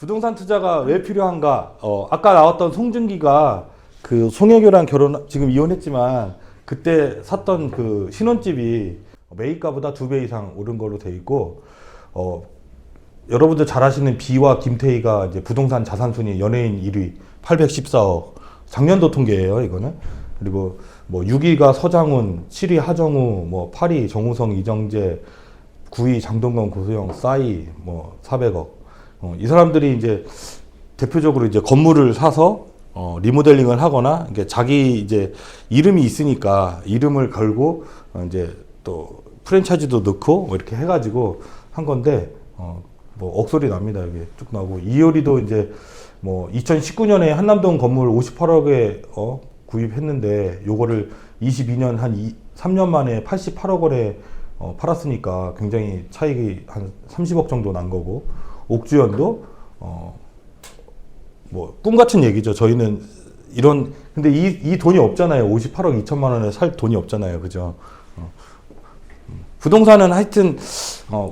부동산 투자가 왜 필요한가? 아까 나왔던 송중기가 그 송혜교랑 지금 이혼했지만 그때 샀던 그 신혼집이 매입가보다 2배 이상 오른 걸로 돼 있고, 여러분들 잘 아시는 비와 김태희가 이제 부동산 자산 순위 연예인 1위 814억. 작년도 통계예요, 이거는. 그리고 뭐 6위가 서장훈, 7위 하정우, 뭐 8위 정우성, 이정재, 9위 장동건, 고소영, 싸이 뭐 400억. 이 사람들이 이제 대표적으로 이제 건물을 사서 리모델링을 하거나 이게 자기 이제 이름이 있으니까 이름을 걸고 이제 또 프랜차이즈도 넣고 뭐 이렇게 해가지고 한 건데, 뭐 억소리 납니다. 이게 쭉 나오고. 이효리도 이제 뭐 2019년에 한남동 건물 58억에 구입했는데 요거를 22년 3년 만에 88억 원에 팔았으니까 굉장히 차익이 한 30억 정도 난 거고, 옥주연도 뭐 꿈같은 얘기죠. 저희는 이런, 근데 이 돈이 없잖아요. 58억 2천만 원에 살 돈이 없잖아요. 그죠? 부동산은 하여튼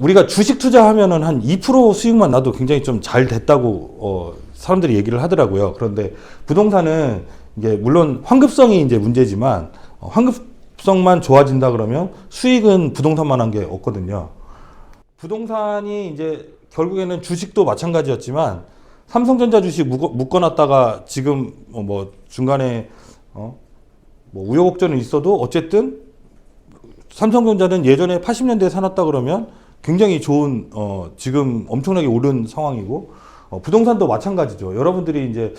우리가 주식 투자하면은 한 2% 수익만 나도 굉장히 좀 잘 됐다고 사람들이 얘기를 하더라고요. 그런데 부동산은 이게 물론 환급성이 이제 문제지만, 환급성만 좋아진다 그러면 수익은 부동산만한 게 없거든요. 부동산이 이제 결국에는 주식도 마찬가지였지만, 삼성전자 주식 묶어놨다가 지금 뭐 중간에 뭐 우여곡절은 있어도 어쨌든 삼성전자는 예전에 80년대에 사놨다 그러면 굉장히 좋은 지금 엄청나게 오른 상황이고, 부동산도 마찬가지죠. 여러분들이 이제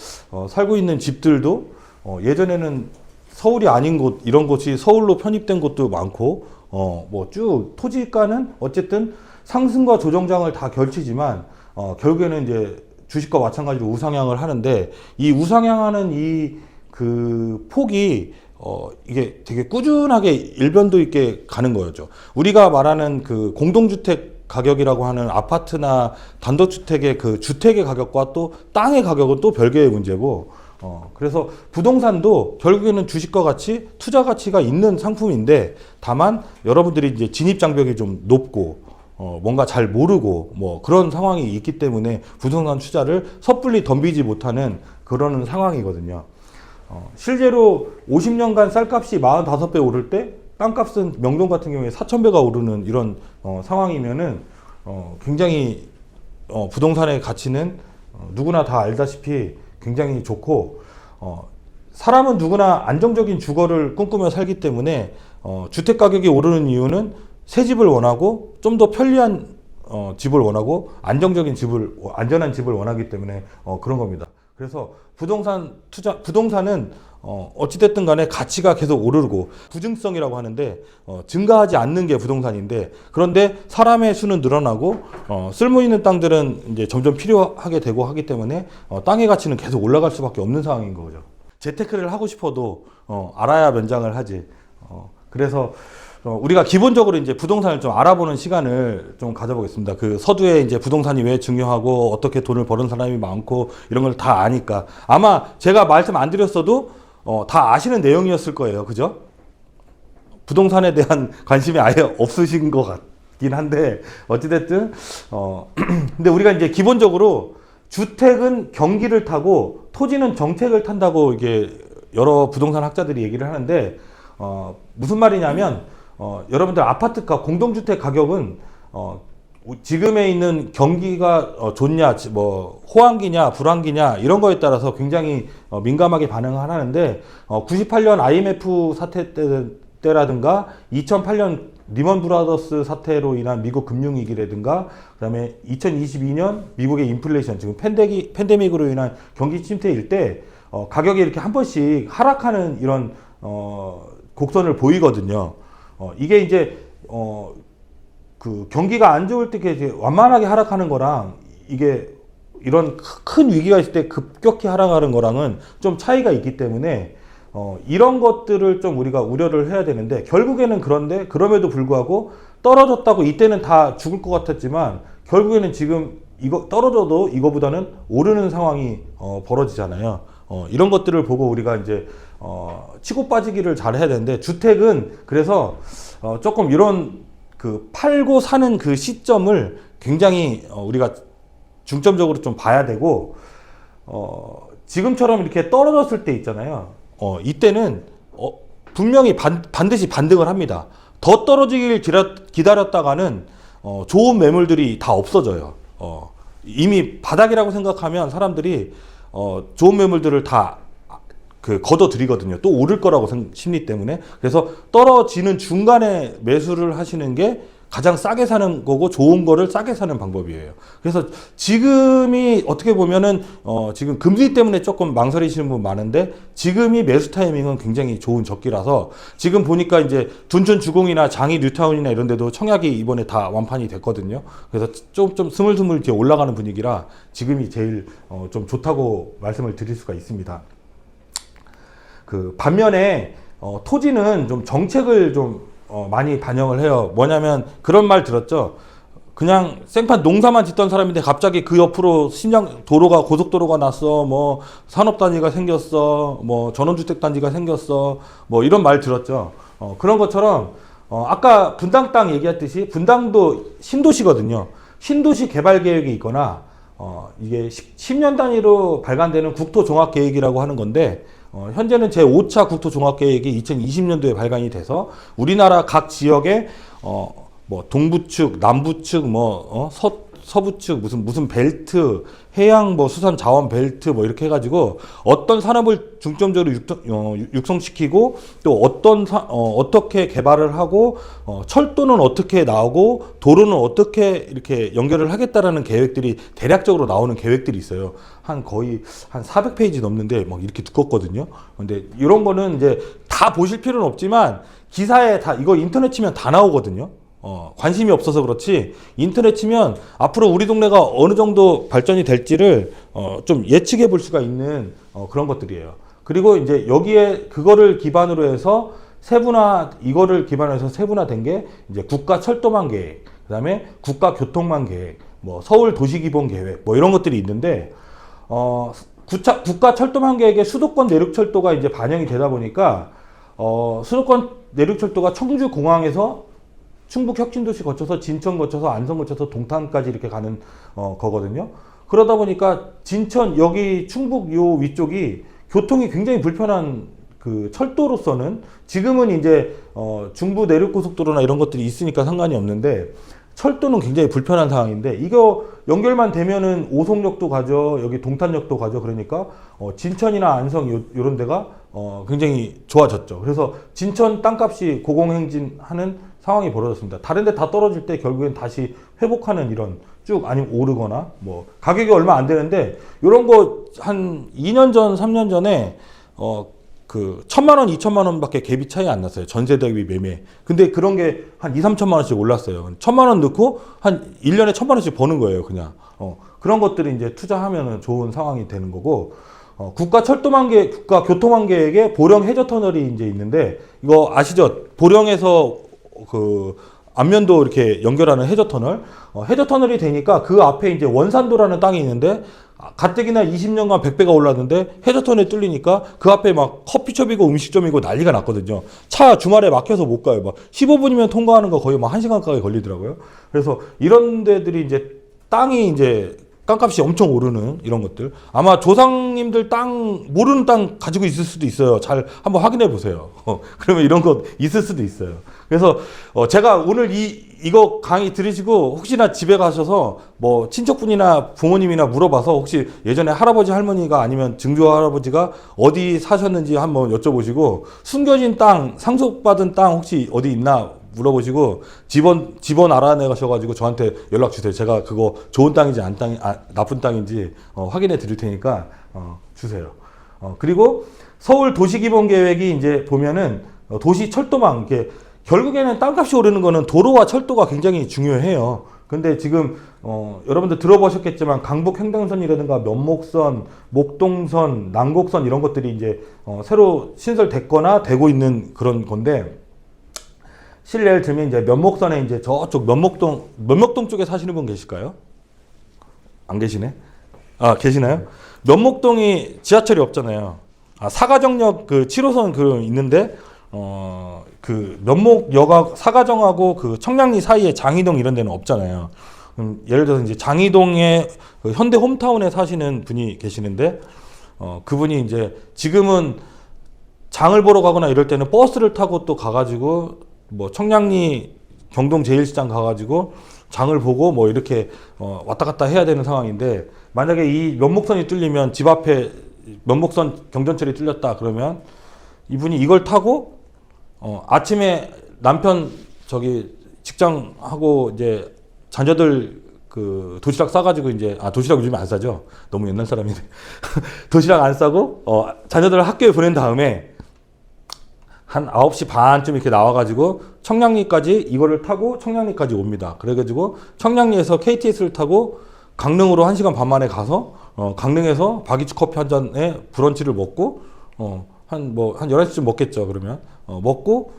살고 있는 집들도 예전에는 서울이 아닌 곳, 이런 곳이 서울로 편입된 곳도 많고, 뭐 쭉 토지가는 어쨌든 상승과 조정장을 다 결치지만 결국에는 이제 주식과 마찬가지로 우상향을 하는데, 이 우상향하는 이 그 폭이 이게 되게 꾸준하게 일변도 있게 가는 거였죠. 우리가 말하는 그 공동주택 가격이라고 하는 아파트나 단독주택의 그 주택의 가격과 또 땅의 가격은 또 별개의 문제고, 그래서 부동산도 결국에는 주식과 같이 투자 가치가 있는 상품인데, 다만 여러분들이 이제 진입 장벽이 좀 높고 뭔가 잘 모르고 뭐 그런 상황이 있기 때문에 부동산 투자를 섣불리 덤비지 못하는 그런 상황이거든요. 실제로 50년간 쌀값이 45배 오를 때 땅값은 명동 같은 경우에 4,000배가 오르는 이런 상황이면은 굉장히 부동산의 가치는 누구나 다 알다시피 굉장히 좋고, 사람은 누구나 안정적인 주거를 꿈꾸며 살기 때문에 주택 가격이 오르는 이유는 새 집을 원하고 좀 더 편리한 집을 원하고 안정적인 집을, 안전한 집을 원하기 때문에 그런 겁니다. 그래서 부동산은 어찌됐든 간에 가치가 계속 오르고, 부증성이라고 하는데 증가하지 않는 게 부동산인데, 그런데 사람의 수는 늘어나고 쓸모 있는 땅들은 이제 점점 필요하게 되고 하기 때문에 땅의 가치는 계속 올라갈 수밖에 없는 상황인 거죠. 재테크를 하고 싶어도 알아야 면장을 하지. 그래서 우리가 기본적으로 이제 부동산을 좀 알아보는 시간을 좀 가져보겠습니다. 그 서두에 이제 부동산이 왜 중요하고 어떻게 돈을 버는 사람이 많고 이런 걸 다 아니까, 아마 제가 말씀 안 드렸어도 다 아시는 내용이었을 거예요. 그죠? 부동산에 대한 관심이 아예 없으신 것 같긴 한데, 어찌됐든 근데 우리가 이제 기본적으로 주택은 경기를 타고 토지는 정책을 탄다고 이게 여러 부동산 학자들이 얘기를 하는데, 무슨 말이냐면 여러분들 아파트가 공동주택 가격은 지금에 있는 경기가 좋냐, 뭐 호황기냐 불황기냐 이런 거에 따라서 굉장히 민감하게 반응을 하는데, 98년 IMF 사태 때라든가 2008년 리먼 브라더스 사태로 인한 미국 금융위기라든가, 그다음에 2022년 미국의 인플레이션, 지금 팬데믹으로 인한 경기 침체일 때 가격이 이렇게 한 번씩 하락하는 이런 곡선을 보이거든요. 이게 이제 그 경기가 안 좋을 때 이렇게 완만하게 하락하는 거랑, 이게 이런 큰 위기가 있을 때 급격히 하락하는 거랑은 좀 차이가 있기 때문에 이런 것들을 좀 우리가 우려를 해야 되는데, 결국에는 그런데 그럼에도 불구하고 떨어졌다고 이때는 다 죽을 것 같았지만 결국에는 지금 이거 떨어져도 이거보다는 오르는 상황이 벌어지잖아요. 이런 것들을 보고 우리가 이제 치고 빠지기를 잘 해야 되는데, 주택은 그래서 조금 이런 그 팔고 사는 그 시점을 굉장히 우리가 중점적으로 좀 봐야 되고, 지금처럼 이렇게 떨어졌을 때 있잖아요. 이때는 분명히 반드시 반등을 합니다. 더 떨어지길 기다렸다가는 좋은 매물들이 다 없어져요. 이미 바닥이라고 생각하면 사람들이 좋은 매물들을 다 걷어들이거든요. 또 오를 거라고 심리 때문에. 그래서 떨어지는 중간에 매수를 하시는 게 가장 싸게 사는 거고 좋은 거를 싸게 사는 방법이에요. 그래서 지금이 어떻게 보면은 지금 금리 때문에 조금 망설이시는 분 많은데 지금이 매수 타이밍은 굉장히 좋은 적기라서 지금 보니까 이제 둔촌 주공이나 장이 뉴타운이나 이런 데도 청약이 이번에 다 완판이 됐거든요. 그래서 좀 스물스물 이렇게 올라가는 분위기라 지금이 제일 좀 좋다고 말씀을 드릴 수가 있습니다. 반면에 토지는 좀 정책을 좀 많이 반영을 해요. 뭐냐면 그런 말 들었죠. 그냥 생판 농사만 짓던 사람인데 갑자기 그 옆으로 도로가 고속도로가 났어. 뭐 산업단지가 생겼어. 뭐 전원주택단지가 생겼어. 뭐 이런 말 들었죠. 그런 것처럼 아까 분당 땅 얘기했듯이 분당도 신도시거든요. 신도시 개발 계획이 있거나 이게 10년 단위로 발간되는 국토종합계획이라고 하는 건데 현재는 제5차 국토종합계획이 2020년도에 발간이 돼서 우리나라 각 지역에 뭐 동부측, 남부측, 서부측 무슨 벨트, 해양 수산 자원 벨트 이렇게 해가지고 어떤 산업을 중점적으로 육성시키고 또 어떻게 개발을 하고 철도는 어떻게 나오고 도로는 어떻게 이렇게 연결을 하겠다라는 계획들이 대략적으로 나오는 계획들이 있어요. 거의 한 400페이지 넘는데 이렇게 두껍거든요. 근데 이런 거는 이제 다 보실 필요는 없지만 기사에 이거 인터넷 치면 다 나오거든요. 관심이 없어서 그렇지 인터넷 치면 앞으로 우리 동네가 어느 정도 발전이 될지를 좀 예측해 볼 수가 있는 그런 것들이에요. 그리고 이제 여기에 그거를 기반으로 해서 이거를 기반으로 해서 세분화된 게 이제 국가 철도망 계획, 그다음에 국가 교통망 계획, 서울 도시기본 계획 이런 것들이 있는데 국가 철도망 계획에 수도권 내륙철도가 이제 반영이 되다 보니까 수도권 내륙철도가 청주공항에서 충북 혁신도시 거쳐서 진천 거쳐서 안성 거쳐서 동탄까지 이렇게 가는 거거든요. 그러다 보니까 진천 여기 충북 요 위쪽이 교통이 굉장히 불편한 철도로서는 지금은 이제 중부 내륙고속도로나 이런 것들이 있으니까 상관이 없는데 철도는 굉장히 불편한 상황인데 이거 연결만 되면은 오송역도 가죠. 여기 동탄역도 가죠. 그러니까 진천이나 안성 요런 데가 굉장히 좋아졌죠. 그래서 진천 땅값이 고공행진하는 상황이 벌어졌습니다. 다른 데 다 떨어질 때 결국엔 다시 회복하는 이런 쭉 아니면 오르거나 가격이 얼마 안 되는데 이런 거 한 2년 전, 3년 전에 1,000만 원, 2천만 원밖에 갭이 차이 안 났어요. 전세 대비 매매. 근데 그런 게 한 2, 3천만 원씩 올랐어요. 1,000만 원 넣고 한 1년에 1,000만 원씩 버는 거예요, 그냥. 그런 것들이 이제 투자하면은 좋은 상황이 되는 거고, 국가 교통망 계획에 보령 해저 터널이 이제 있는데, 이거 아시죠? 보령에서 안면도 이렇게 연결하는 해저 터널. 해저 터널이 되니까 그 앞에 이제 원산도라는 땅이 있는데, 가뜩이나 20년간 100배가 올랐는데 해저 터널이 뚫리니까 그 앞에 커피숍이고 음식점이고 난리가 났거든요. 차 주말에 막혀서 못 가요. 15분이면 통과하는 거 거의 1시간 가까이 걸리더라고요. 그래서 이런 데들이 이제 땅이 이제 땅값이 엄청 오르는 이런 것들. 아마 조상님들 모르는 땅 가지고 있을 수도 있어요. 잘 한번 확인해 보세요. 그러면 이런 거 있을 수도 있어요. 그래서 제가 오늘 이거 강의 들으시고 혹시나 집에 가셔서 친척분이나 부모님이나 물어봐서 혹시 예전에 할아버지 할머니가 아니면 증조 할아버지가 어디 사셨는지 한번 여쭤보시고 숨겨진 땅, 상속받은 땅 혹시 어디 있나 물어보시고 집원 알아내셔가지고 저한테 연락 주세요. 제가 그거 좋은 땅인지 나쁜 땅인지 확인해 드릴 테니까 주세요. 그리고 서울 도시기본 계획이 이제 보면은 도시 철도망 결국에는 땅값이 오르는 거는 도로와 철도가 굉장히 중요해요. 근데 지금 여러분들 들어보셨겠지만 강북 횡단선이라든가 면목선, 목동선, 난곡선 이런 것들이 이제 새로 신설됐거나 되고 있는 그런 건데. 실례를 들면 이제 면목선에 이제 저쪽 면목동 쪽에 사시는 분 계실까요? 안 계시네? 계시나요? 면목동이 지하철이 없잖아요. 사가정역 7호선 있는데 면목역하고 사가정하고 청량리 사이에 장이동 이런 데는 없잖아요. 예를 들어서 이제 장이동에 그 현대 홈타운에 사시는 분이 계시는데 그분이 이제 지금은 장을 보러 가거나 이럴 때는 버스를 타고 또 가가지고 뭐 청량리 경동 제일시장 가가지고 장을 보고 뭐 이렇게 왔다 갔다 해야 되는 상황인데, 만약에 이 면목선이 뚫리면 집 앞에 면목선 경전철이 뚫렸다 그러면 이분이 이걸 타고 아침에 남편 저기 직장하고 이제 자녀들 그 도시락 싸가지고 이제 도시락 요즘에 안 싸죠. 너무 옛날 사람이네. 도시락 안 싸고 자녀들을 학교에 보낸 다음에 한 9시 반쯤 이렇게 나와가지고 청량리까지 이거를 타고 청량리까지 옵니다. 그래가지고 청량리에서 KTX를 타고 강릉으로 1시간 반 만에 가서 강릉에서 바기치 커피 한 잔에 브런치를 먹고 한 11시쯤 먹겠죠. 그러면 먹고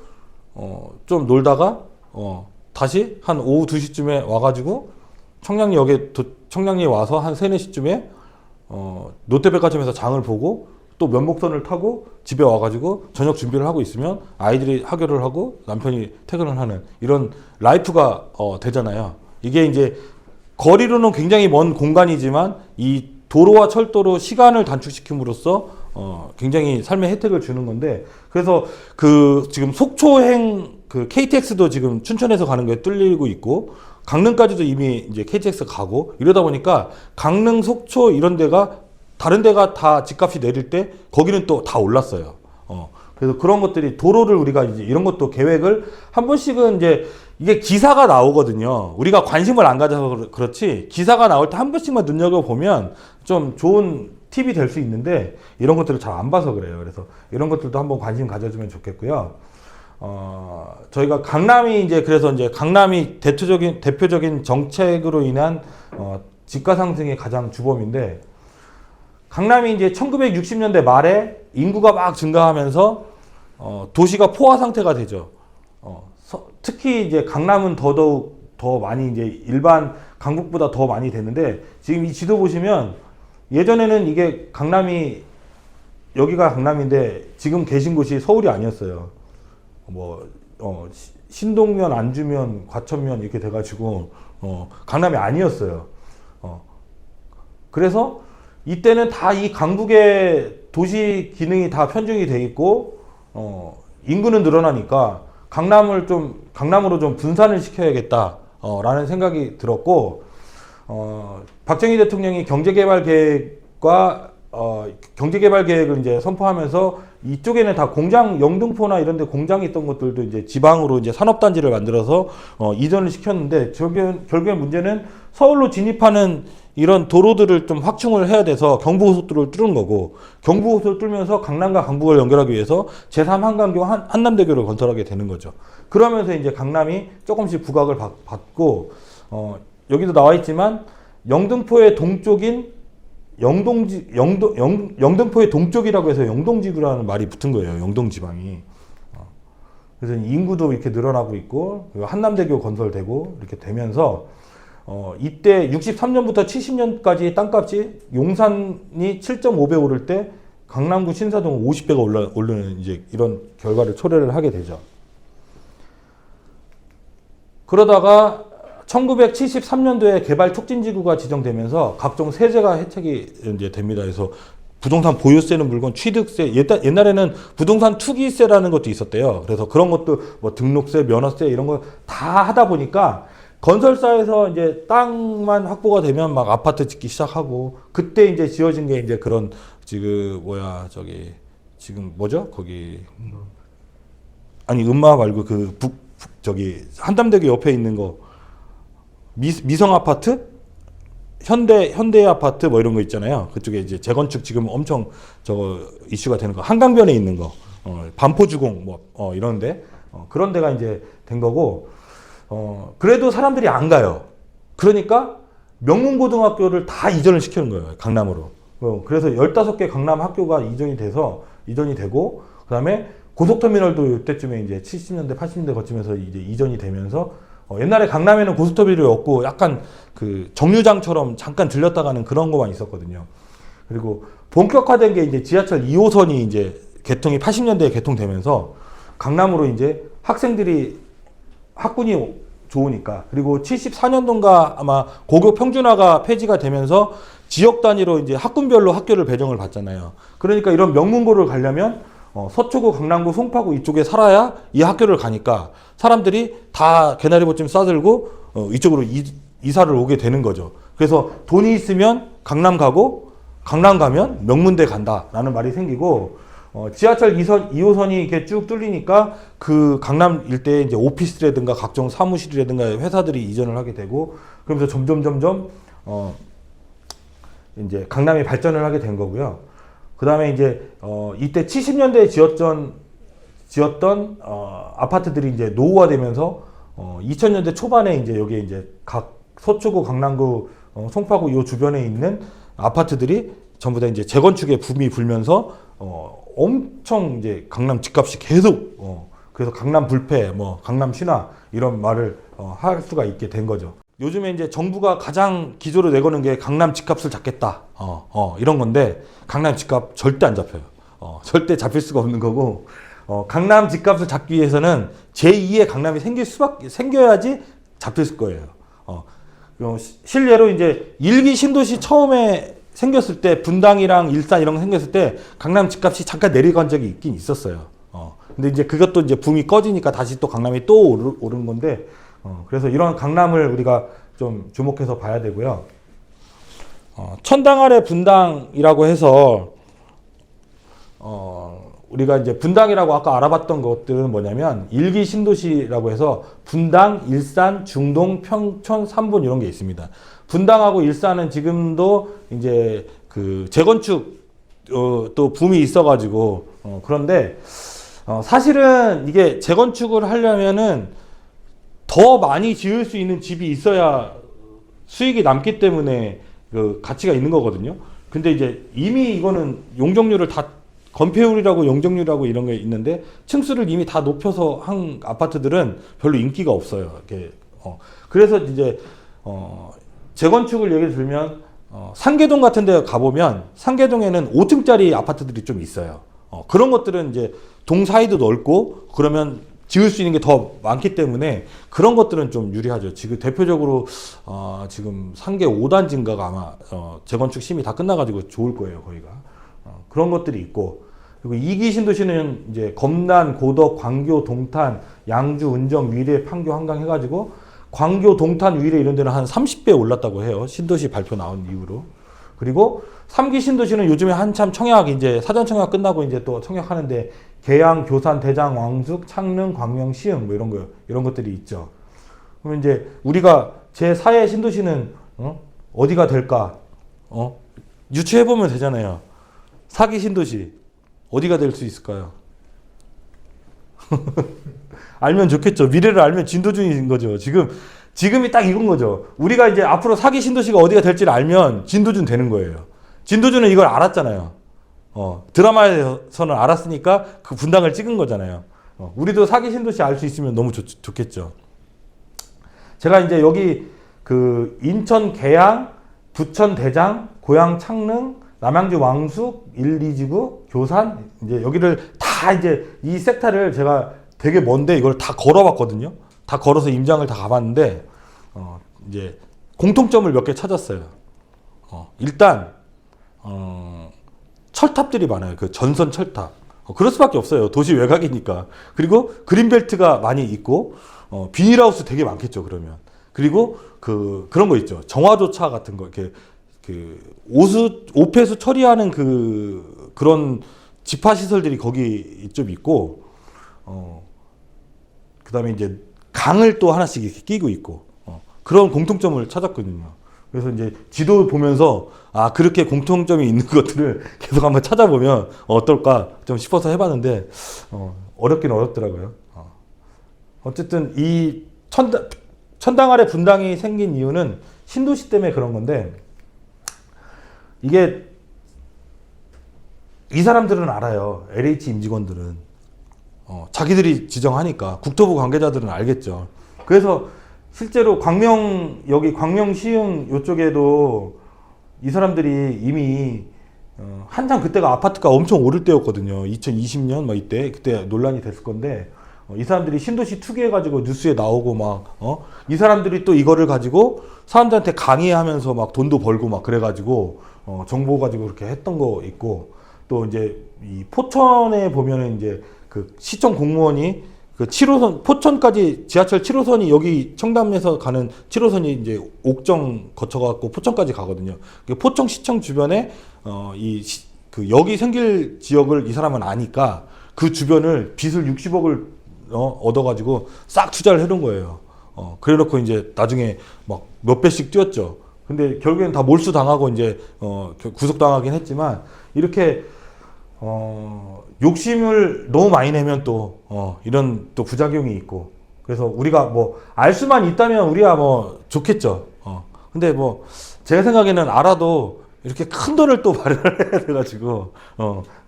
좀 놀다가 다시 한 오후 2시쯤에 와가지고 청량리에 와서 한 3, 4시쯤에 롯데백화점에서 장을 보고 또 면목선을 타고 집에 와가지고 저녁 준비를 하고 있으면 아이들이 하교를 하고 남편이 퇴근을 하는 이런 라이프가 되잖아요. 이게 이제 거리로는 굉장히 먼 공간이지만 이 도로와 철도로 시간을 단축시킴으로써 굉장히 삶의 혜택을 주는 건데, 그래서 그 지금 속초행 그 KTX도 지금 춘천에서 가는 게 뚫리고 있고 강릉까지도 이미 이제 KTX 가고 이러다 보니까 강릉, 속초 이런 데가 다른 데가 다 집값이 내릴 때 거기는 또 다 올랐어요. 그래서 그런 것들이 도로를 우리가 이제 이런 것도 계획을 한 번씩은 이제 이게 기사가 나오거든요. 우리가 관심을 안 가져서 그렇지 기사가 나올 때 한 번씩만 눈여겨보면 좀 좋은 팁이 될 수 있는데 이런 것들을 잘 안 봐서 그래요. 그래서 이런 것들도 한번 관심 가져주면 좋겠고요. 저희가 강남이 이제 그래서 이제 강남이 대표적인 정책으로 인한 집가 상승의 가장 주범인데, 강남이 이제 1960년대 말에 인구가 막 증가하면서 도시가 포화 상태가 되죠. 특히 이제 강남은 더더욱 더 많이 이제 일반 강북보다 더 많이 되는데, 지금 이 지도 보시면 예전에는 이게 강남이 여기가 강남인데 지금 계신 곳이 서울이 아니었어요. 신동면, 안주면, 과천면 이렇게 돼가지고 강남이 아니었어요. 그래서 이때는 다 이 강북의 도시 기능이 다 편중이 돼 있고 인구는 늘어나니까 강남으로 좀 분산을 시켜야겠다 라는 생각이 들었고, 박정희 대통령이 경제개발 계획을 이제 선포하면서 이쪽에는 다 공장, 영등포나 이런 데 공장이 있던 것들도 이제 지방으로 이제 산업단지를 만들어서 이전을 시켰는데, 결국엔 문제는 서울로 진입하는 이런 도로들을 좀 확충을 해야 돼서 경부고속도로를 뚫은 거고, 경부고속도로를 뚫면서 강남과 강북을 연결하기 위해서 제3한강교 한남대교를 건설하게 되는 거죠. 그러면서 이제 강남이 조금씩 부각을 받고, 여기도 나와 있지만 영등포의 동쪽인 영등포의 동쪽이라고 해서 영동지구라는 말이 붙은 거예요. 영동지방이. 그래서 인구도 이렇게 늘어나고 있고, 그리고 한남대교 건설되고 이렇게 되면서 이때 63년부터 70년까지 땅값이 용산이 7.5배 오를 때 강남구 신사동은 50배가 오르는 이제 이런 결과를 초래를 하게 되죠. 그러다가 1973년도에 개발 촉진지구가 지정되면서 각종 세제가 혜택이 이제 됩니다. 그래서 부동산 보유세는 물론 취득세, 옛날에는 부동산 투기세라는 것도 있었대요. 그래서 그런 것도 뭐 등록세, 면허세 이런 거 다 하다 보니까 건설사에서 이제 땅만 확보가 되면 막 아파트 짓기 시작하고, 그때 이제 지어진 게 이제 그런 지금 지금 뭐죠? 거기 음마 말고 한담대교 옆에 있는 거 미성 아파트? 현대 아파트 뭐 이런 거 있잖아요. 그쪽에 이제 재건축 지금 엄청 이슈가 되는 거. 한강변에 있는 거. 반포주공 이런데. 그런 데가 이제 된 거고, 그래도 사람들이 안 가요. 그러니까 명문고등학교를 다 이전을 시키는 거예요. 강남으로. 그래서 15개 강남 학교가 이전이 되고, 그 다음에 고속터미널도 이때쯤에 이제 70년대, 80년대 거치면서 이제 이전이 되면서, 옛날에 강남에는 고속터미널이 없고 약간 그 정류장처럼 잠깐 들렸다 가는 그런 거만 있었거든요. 그리고 본격화된 게 이제 지하철 2호선이 이제 80년대에 개통되면서 강남으로 이제 학군이 좋으니까. 그리고 74년도인가 아마 고교 평준화가 폐지가 되면서 지역 단위로 이제 학군별로 학교를 배정을 받잖아요. 그러니까 이런 명문고를 가려면 서초구, 강남구, 송파구 이쪽에 살아야 이 학교를 가니까 사람들이 다 개나리봇짐 싸들고 이쪽으로 이사를 오게 되는 거죠. 그래서 돈이 있으면 강남 가고 강남 가면 명문대 간다라는 말이 생기고 지하철 2호선이 이렇게 쭉 뚫리니까 그 강남 일대에 이제 오피스라든가 각종 사무실이라든가 회사들이 이전을 하게 되고 그러면서 점점 이제 강남이 발전을 하게 된 거고요. 그 다음에 이제 이때 70년대에 지었던 아파트들이 이제 노후화되면서 2000년대 초반에 이제 여기에 이제 각 서초구, 강남구, 송파구 요 주변에 있는 아파트들이 전부 다 이제 재건축에 붐이 불면서 엄청 이제 강남 집값이 계속 그래서 강남 불패, 뭐 강남 신화 이런 말을 할 수가 있게 된 거죠. 요즘에 이제 정부가 가장 기조로 내거는 게 강남 집값을 잡겠다. 이런 건데 강남 집값 절대 안 잡혀요. 절대 잡힐 수가 없는 거고 강남 집값을 잡기 위해서는 제2의 강남이 생겨야지 잡힐 거예요. 실례로 이제 일기 신도시 처음에 생겼을 때 분당이랑 일산 이런 거 생겼을 때 강남 집값이 잠깐 내려간 적이 있긴 있었어요. 근데 이제 그것도 이제 붐이 꺼지니까 다시 또 강남이 또 오른 건데 그래서 이런 강남을 우리가 좀 주목해서 봐야 되고요. 천당 아래 분당이라고 해서 우리가 이제 분당이라고 아까 알아봤던 것들은 뭐냐면 일기 신도시라고 해서 분당, 일산, 중동, 평촌, 삼본 이런 게 있습니다. 분당하고 일산은 지금도 이제 그 재건축 또 붐이 있어가지고 그런데 사실은 이게 재건축을 하려면은 더 많이 지을 수 있는 집이 있어야 수익이 남기 때문에 그 가치가 있는 거거든요. 근데 이제 이미 이거는 용적률을 다 건폐율이라고 용적률이라고 이런 게 있는데 층수를 이미 다 높여서 한 아파트들은 별로 인기가 없어요. 이렇게 그래서 이제 재건축을 얘기를 들면 상계동 같은 데 가보면 상계동에는 5층짜리 아파트들이 좀 있어요. 그런 것들은 이제 동 사이도 넓고 그러면 지을 수 있는 게 더 많기 때문에 그런 것들은 좀 유리하죠. 지금 대표적으로 지금 상계 5단지인가가 아마 재건축 심의 다 끝나가지고 좋을 거예요. 거기가 그런 것들이 있고 그리고 2기 신도시는 이제 검단, 고덕, 광교, 동탄, 양주, 은정, 위례, 판교, 한강 해가지고 광교, 동탄, 위례 이런 데는 한 30배 올랐다고 해요. 신도시 발표 나온 이후로. 그리고 3기 신도시는 요즘에 한참 청약 이제 사전 청약 끝나고 이제 또 청약하는데 계양, 교산, 대장, 왕숙, 창릉, 광명, 시흥 뭐 이런 것들이 있죠. 그러면 이제 우리가 제 4의 신도시는 어디가 될까? 유추해 보면 되잖아요. 4기 신도시 어디가 될 수 있을까요? 알면 좋겠죠. 미래를 알면 진도준인 거죠. 지금이 딱 이건 거죠. 우리가 이제 앞으로 4기 신도시가 어디가 될지를 알면 진도준 되는 거예요. 진도준은 이걸 알았잖아요. 드라마에서는 알았으니까 그 분당을 찍은 거잖아요. 우리도 4기 신도시 알 수 있으면 너무 좋겠죠. 제가 이제 여기 그 인천 계양, 부천 대장, 고양 창릉, 남양주 왕숙, 1, 2지구, 교산 이제 여기를 다 이제 이 섹터를 제가 되게 먼데 이걸 다 걸어봤거든요. 다 걸어서 임장을 다 가봤는데 이제 공통점을 몇 개 찾았어요. 일단 철탑들이 많아요. 그 전선 철탑. 그럴 수밖에 없어요. 도시 외곽이니까. 그리고 그린벨트가 많이 있고 비닐하우스 되게 많겠죠. 그러면 그리고 그런 거 있죠. 정화조차 같은 거 이렇게 그 오폐수 처리하는 그런 집화 시설들이 거기 좀 있고 그다음에 이제 강을 또 하나씩 이렇게 끼고 있고 그런 공통점을 찾았거든요. 그래서 이제 지도 보면서 그렇게 공통점이 있는 것들을 계속 한번 찾아보면 어떨까 좀 싶어서 해봤는데 어렵긴 어렵더라고요. 어쨌든 이 천당 아래 분당이 생긴 이유는 신도시 때문에 그런 건데 이게 이 사람들은 알아요. LH 임직원들은 자기들이 지정하니까 국토부 관계자들은 알겠죠. 그래서 실제로 여기 광명 시흥 요쪽에도 이 사람들이 이미 한참 그때가 아파트가 엄청 오를 때였거든요. 2020년 막 이때 그때 논란이 됐을 건데 이 사람들이 신도시 투기해가지고 뉴스에 나오고 막, 이 사람들이 또 이거를 가지고 사람들한테 강의하면서 막 돈도 벌고 막 그래가지고, 정보 가지고 그렇게 했던 거 있고, 또 이제 이 포천에 보면은 이제 그 시청 공무원이 그 7호선, 포천까지 지하철 7호선이 여기 청담에서 가는 7호선이 이제 옥정 거쳐갖고 포천까지 가거든요. 포천 시청 주변에, 그 여기 생길 지역을 이 사람은 아니까 그 주변을 빚을 60억을 얻어가지고 싹 투자를 해놓은 거예요. 그래 놓고 이제 나중에 막 몇 배씩 뛰었죠. 근데 결국엔 다 몰수당하고 이제, 구속당하긴 했지만, 이렇게, 욕심을 너무 많이 내면 또, 이런 또 부작용이 있고. 그래서 우리가 뭐, 알 수만 있다면 우리가 뭐, 좋겠죠. 근데 뭐, 제 생각에는 알아도 이렇게 큰 돈을 또 마련을 해야 돼가지고,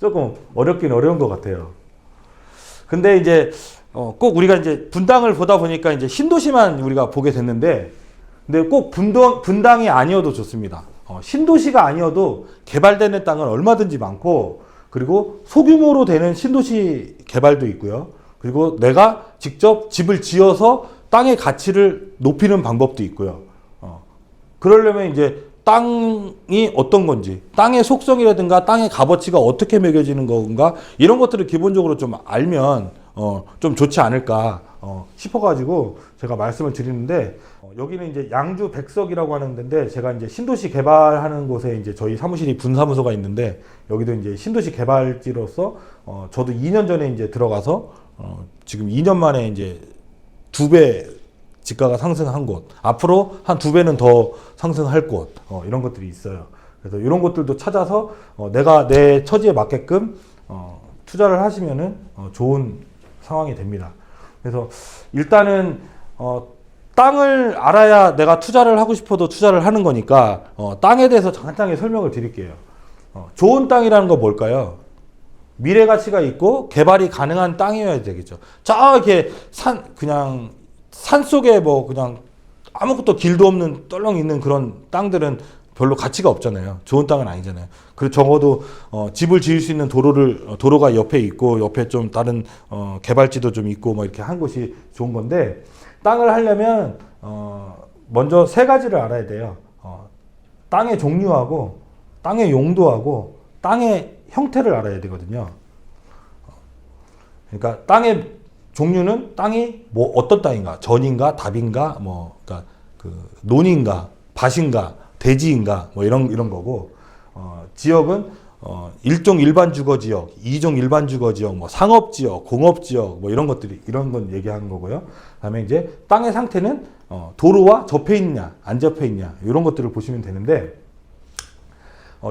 조금 어렵긴 어려운 것 같아요. 근데 이제, 꼭 우리가 이제 분당을 보다 보니까 이제 신도시만 우리가 보게 됐는데, 근데 꼭 분당이 아니어도 좋습니다. 신도시가 아니어도 개발되는 땅은 얼마든지 많고, 그리고 소규모로 되는 신도시 개발도 있고요. 그리고 내가 직접 집을 지어서 땅의 가치를 높이는 방법도 있고요. 그러려면 이제 땅이 어떤 건지, 땅의 속성이라든가 땅의 값어치가 어떻게 매겨지는 건가, 이런 것들을 기본적으로 좀 알면 좀 좋지 않을까 싶어가지고 제가 말씀을 드리는데, 여기는 이제 양주 백석이라고 하는 데인데, 제가 이제 신도시 개발하는 곳에 이제 저희 사무실이 분사무소가 있는데, 여기도 이제 신도시 개발지로서 저도 2년 전에 이제 들어가서 지금 2년 만에 이제 2배 지가가 상승한 곳, 앞으로 한 2배는 더 상승할 곳, 이런 것들이 있어요. 그래서 이런 것들도 찾아서 내가 내 처지에 맞게끔 투자를 하시면은 좋은 상황이 됩니다. 그래서 일단은 땅을 알아야 내가 투자를 하고 싶어도 투자를 하는 거니까 땅에 대해서 간단하게 설명을 드릴게요. 좋은 땅이라는 건 뭘까요? 미래 가치가 있고 개발이 가능한 땅이어야 되겠죠. 저렇게 그냥 산 속에 뭐 그냥 아무것도 길도 없는 떨렁 있는 그런 땅들은 별로 가치가 없잖아요. 좋은 땅은 아니잖아요. 그리고 적어도 집을 지을 수 있는 도로가 옆에 있고, 옆에 좀 다른 개발지도 좀 있고 뭐 이렇게 한 곳이 좋은 건데, 땅을 하려면 먼저 세 가지를 알아야 돼요. 땅의 종류하고 땅의 용도하고 땅의 형태를 알아야 되거든요. 그러니까 땅의 종류는 땅이 뭐 어떤 땅인가, 전인가, 답인가, 뭐 그러니까 그 논인가, 밭인가, 대지인가, 뭐 이런 거고, 지역은 1종 일반 주거 지역, 2종 일반 주거 지역, 뭐 상업 지역, 공업 지역, 뭐 이런 것들이, 이런 건 얘기하는 거고요. 그다음에 이제 땅의 상태는 도로와 접해 있냐, 안 접해 있냐, 이런 것들을 보시면 되는데,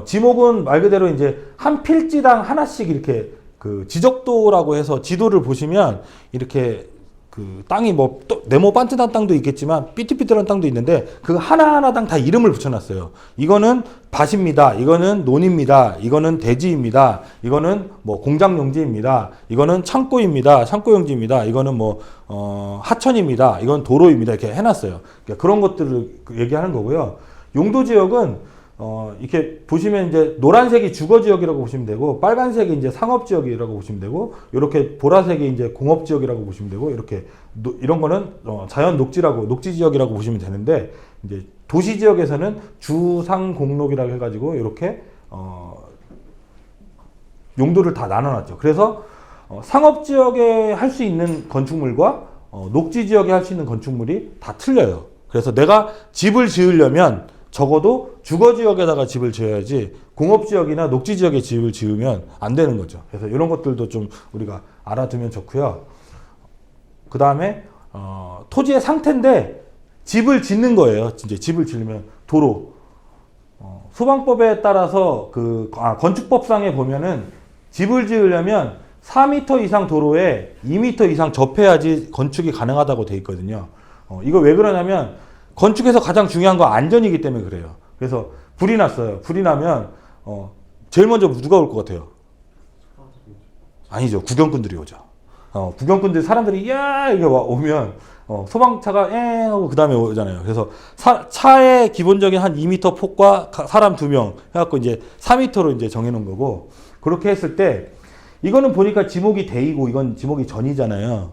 지목은 말 그대로 이제 한 필지당 하나씩 이렇게 그 지적도라고 해서 지도를 보시면 이렇게 그 땅이 뭐 네모 반듯한 땅도 있겠지만 삐뚤삐뚤한 땅도 있는데, 그 하나하나당 다 이름을 붙여놨어요. 이거는 밭입니다. 이거는 논입니다. 이거는 대지입니다. 이거는 뭐 공장 용지입니다. 이거는 창고입니다. 창고 용지입니다. 이거는 뭐 하천입니다. 이건 도로입니다. 이렇게 해놨어요. 그러니까 그런 것들을 얘기하는 거고요. 용도 지역은 이렇게 보시면 이제 노란색이 주거 지역이라고 보시면 되고, 빨간색이 이제 상업 지역이라고 보시면 되고, 이렇게 보라색이 이제 공업 지역이라고 보시면 되고, 이렇게 이런 거는 자연 녹지 지역이라고 보시면 되는데, 이제 도시 지역에서는 주상공록이라고 해가지고 이렇게 용도를 다 나눠놨죠. 그래서 상업 지역에 할 수 있는 건축물과 녹지 지역에 할 수 있는 건축물이 다 틀려요. 그래서 내가 집을 지으려면 적어도 주거지역에다가 집을 지어야지 공업지역이나 녹지지역에 집을 지으면 안 되는 거죠. 그래서 이런 것들도 좀 우리가 알아두면 좋고요. 그 다음에 토지의 상태인데 집을 짓는 거예요. 이제 집을 지으면 도로. 소방법에 따라서 건축법상에 보면은 집을 지으려면 4m 이상 도로에 2m 이상 접해야지 건축이 가능하다고 돼 있거든요. 이거 왜 그러냐면 건축에서 가장 중요한 건 안전이기 때문에 그래요. 그래서 불이 났어요. 불이 나면 제일 먼저 누가 올 것 같아요? 아니죠. 구경꾼들이 오죠. 구경꾼들 사람들이 야 이게 오면 소방차가 에 하고 그 다음에 오잖아요. 그래서 차의 기본적인 한 2m 폭과 사람 2명 해갖고 이제 4m로 이제 정해놓은 거고, 그렇게 했을 때 이거는 보니까 지목이 대이고 이건 지목이 전이잖아요.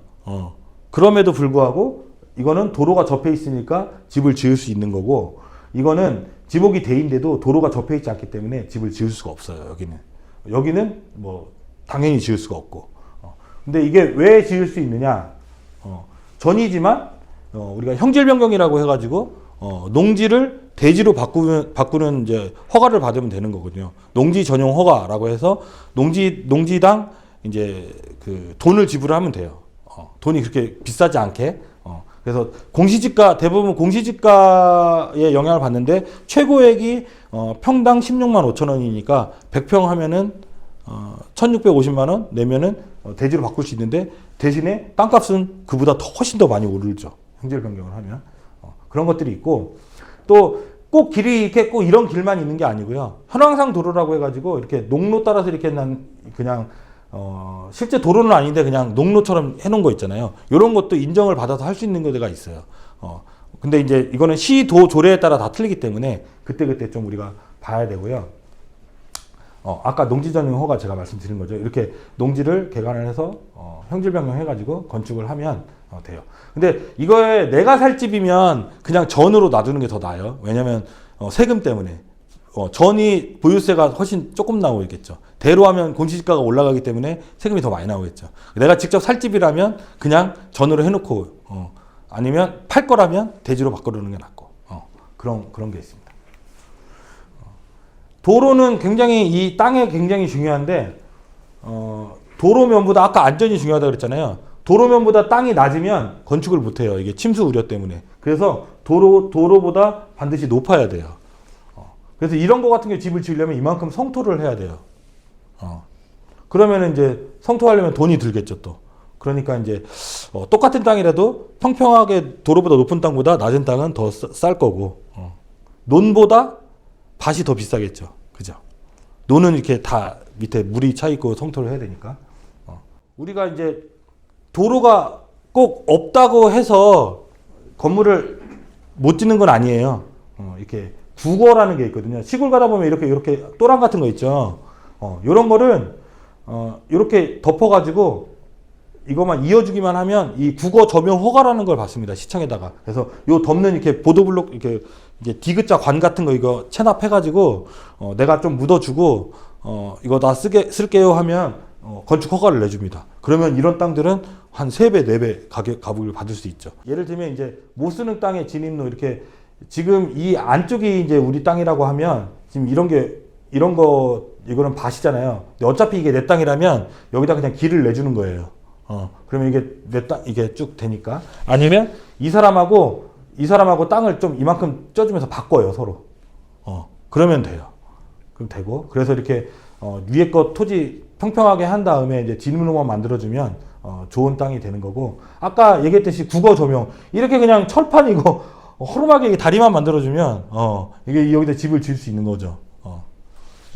그럼에도 불구하고 이거는 도로가 접해 있으니까 집을 지을 수 있는 거고, 이거는 지목이 돼인데도 도로가 접해 있지 않기 때문에 집을 지을 수가 없어요. 여기는 뭐 당연히 지을 수가 없고. 근데 이게 왜 지을 수 있느냐? 전이지만 우리가 형질 변경이라고 해가지고 농지를 대지로 바꾸는 이제 허가를 받으면 되는 거거든요. 농지 전용 허가라고 해서 농지당 이제 그 돈을 지불하면 돼요. 돈이 그렇게 비싸지 않게. 그래서 대부분 공시지가에 영향을 받는데 최고액이 평당 16만 5천 원이니까 100평 하면은 1650만 원 내면은 대지로 바꿀 수 있는데, 대신에 땅값은 그보다 훨씬 더 많이 오르죠. 형질 변경을 하면. 그런 것들이 있고, 또 꼭 길이 이렇게 꼭 이런 길만 있는 게 아니고요. 현황상 도로라고 해가지고 이렇게 농로 따라서 이렇게 그냥 실제 도로는 아닌데 그냥 농로처럼 해놓은 거 있잖아요. 이런 것도 인정을 받아서 할 수 있는 데가 있어요. 근데 이제 이거는 시도 조례에 따라 다 틀리기 때문에 그때 좀 우리가 봐야 되고요. 아까 농지 전용 허가 제가 말씀드린 거죠. 이렇게 농지를 개간을 해서 형질 변경해가지고 건축을 하면 돼요. 근데 이거에 내가 살 집이면 그냥 전으로 놔두는 게 더 나아요. 왜냐면 세금 때문에 전이 보유세가 훨씬 조금 나오겠죠. 대로 하면 공시지가가 올라가기 때문에 세금이 더 많이 나오겠죠. 내가 직접 살 집이라면 그냥 전으로 해놓고 아니면 팔 거라면 대지로 바꾸는 게 낫고 그런 게 있습니다. 도로는 굉장히 이 땅에 굉장히 중요한데 도로면보다 아까 안전이 중요하다고 그랬잖아요. 도로면보다 땅이 낮으면 건축을 못해요. 이게 침수 우려 때문에. 그래서 도로보다 반드시 높아야 돼요. 그래서 이런 거 같은 게 집을 지으려면 이만큼 성토를 해야 돼요. 그러면 이제 성토하려면 돈이 들겠죠, 또. 그러니까 이제 똑같은 땅이라도 평평하게 도로보다 높은 땅보다 낮은 땅은 더 쌀 거고, 논보다 밭이 더 비싸겠죠. 그죠? 논은 이렇게 다 밑에 물이 차 있고 성토를 해야 되니까. 우리가 이제 도로가 꼭 없다고 해서 건물을 못 짓는 건 아니에요. 이렇게 국어라는 게 있거든요. 시골 가다 보면 이렇게 또랑 같은 거 있죠. 요런 거를 이렇게 덮어가지고 이것만 이어주기만 하면 이 국어 점용 허가라는 걸 받습니다. 시청에다가. 그래서 요 덮는 이렇게 보도블록 이렇게 디귿자 관 같은 거 이거 체납해가지고 내가 좀 묻어주고 이거 다 쓸게요 하면 건축 허가를 내줍니다. 그러면 이런 땅들은 한 3배, 4배 가격을 받을 수 있죠. 예를 들면 이제 못 쓰는 땅의 진입로 이렇게 지금 이 안쪽이 이제 우리 땅이라고 하면 지금 이거는 밭이잖아요. 근데 어차피 이게 내 땅이라면 여기다 그냥 길을 내주는 거예요. 그러면 이게 내 땅, 이게 쭉 되니까. 아니면 이 사람하고 땅을 좀 이만큼 쪄주면서 바꿔요, 서로. 그러면 돼요. 그럼 되고. 그래서 이렇게, 위에 거 토지 평평하게 한 다음에 이제 진입로만 만들어주면, 좋은 땅이 되는 거고. 아까 얘기했듯이 국어 조명. 이렇게 그냥 철판 이거, 허름하게 다리만 만들어주면, 이게 여기다 집을 지을 수 있는 거죠.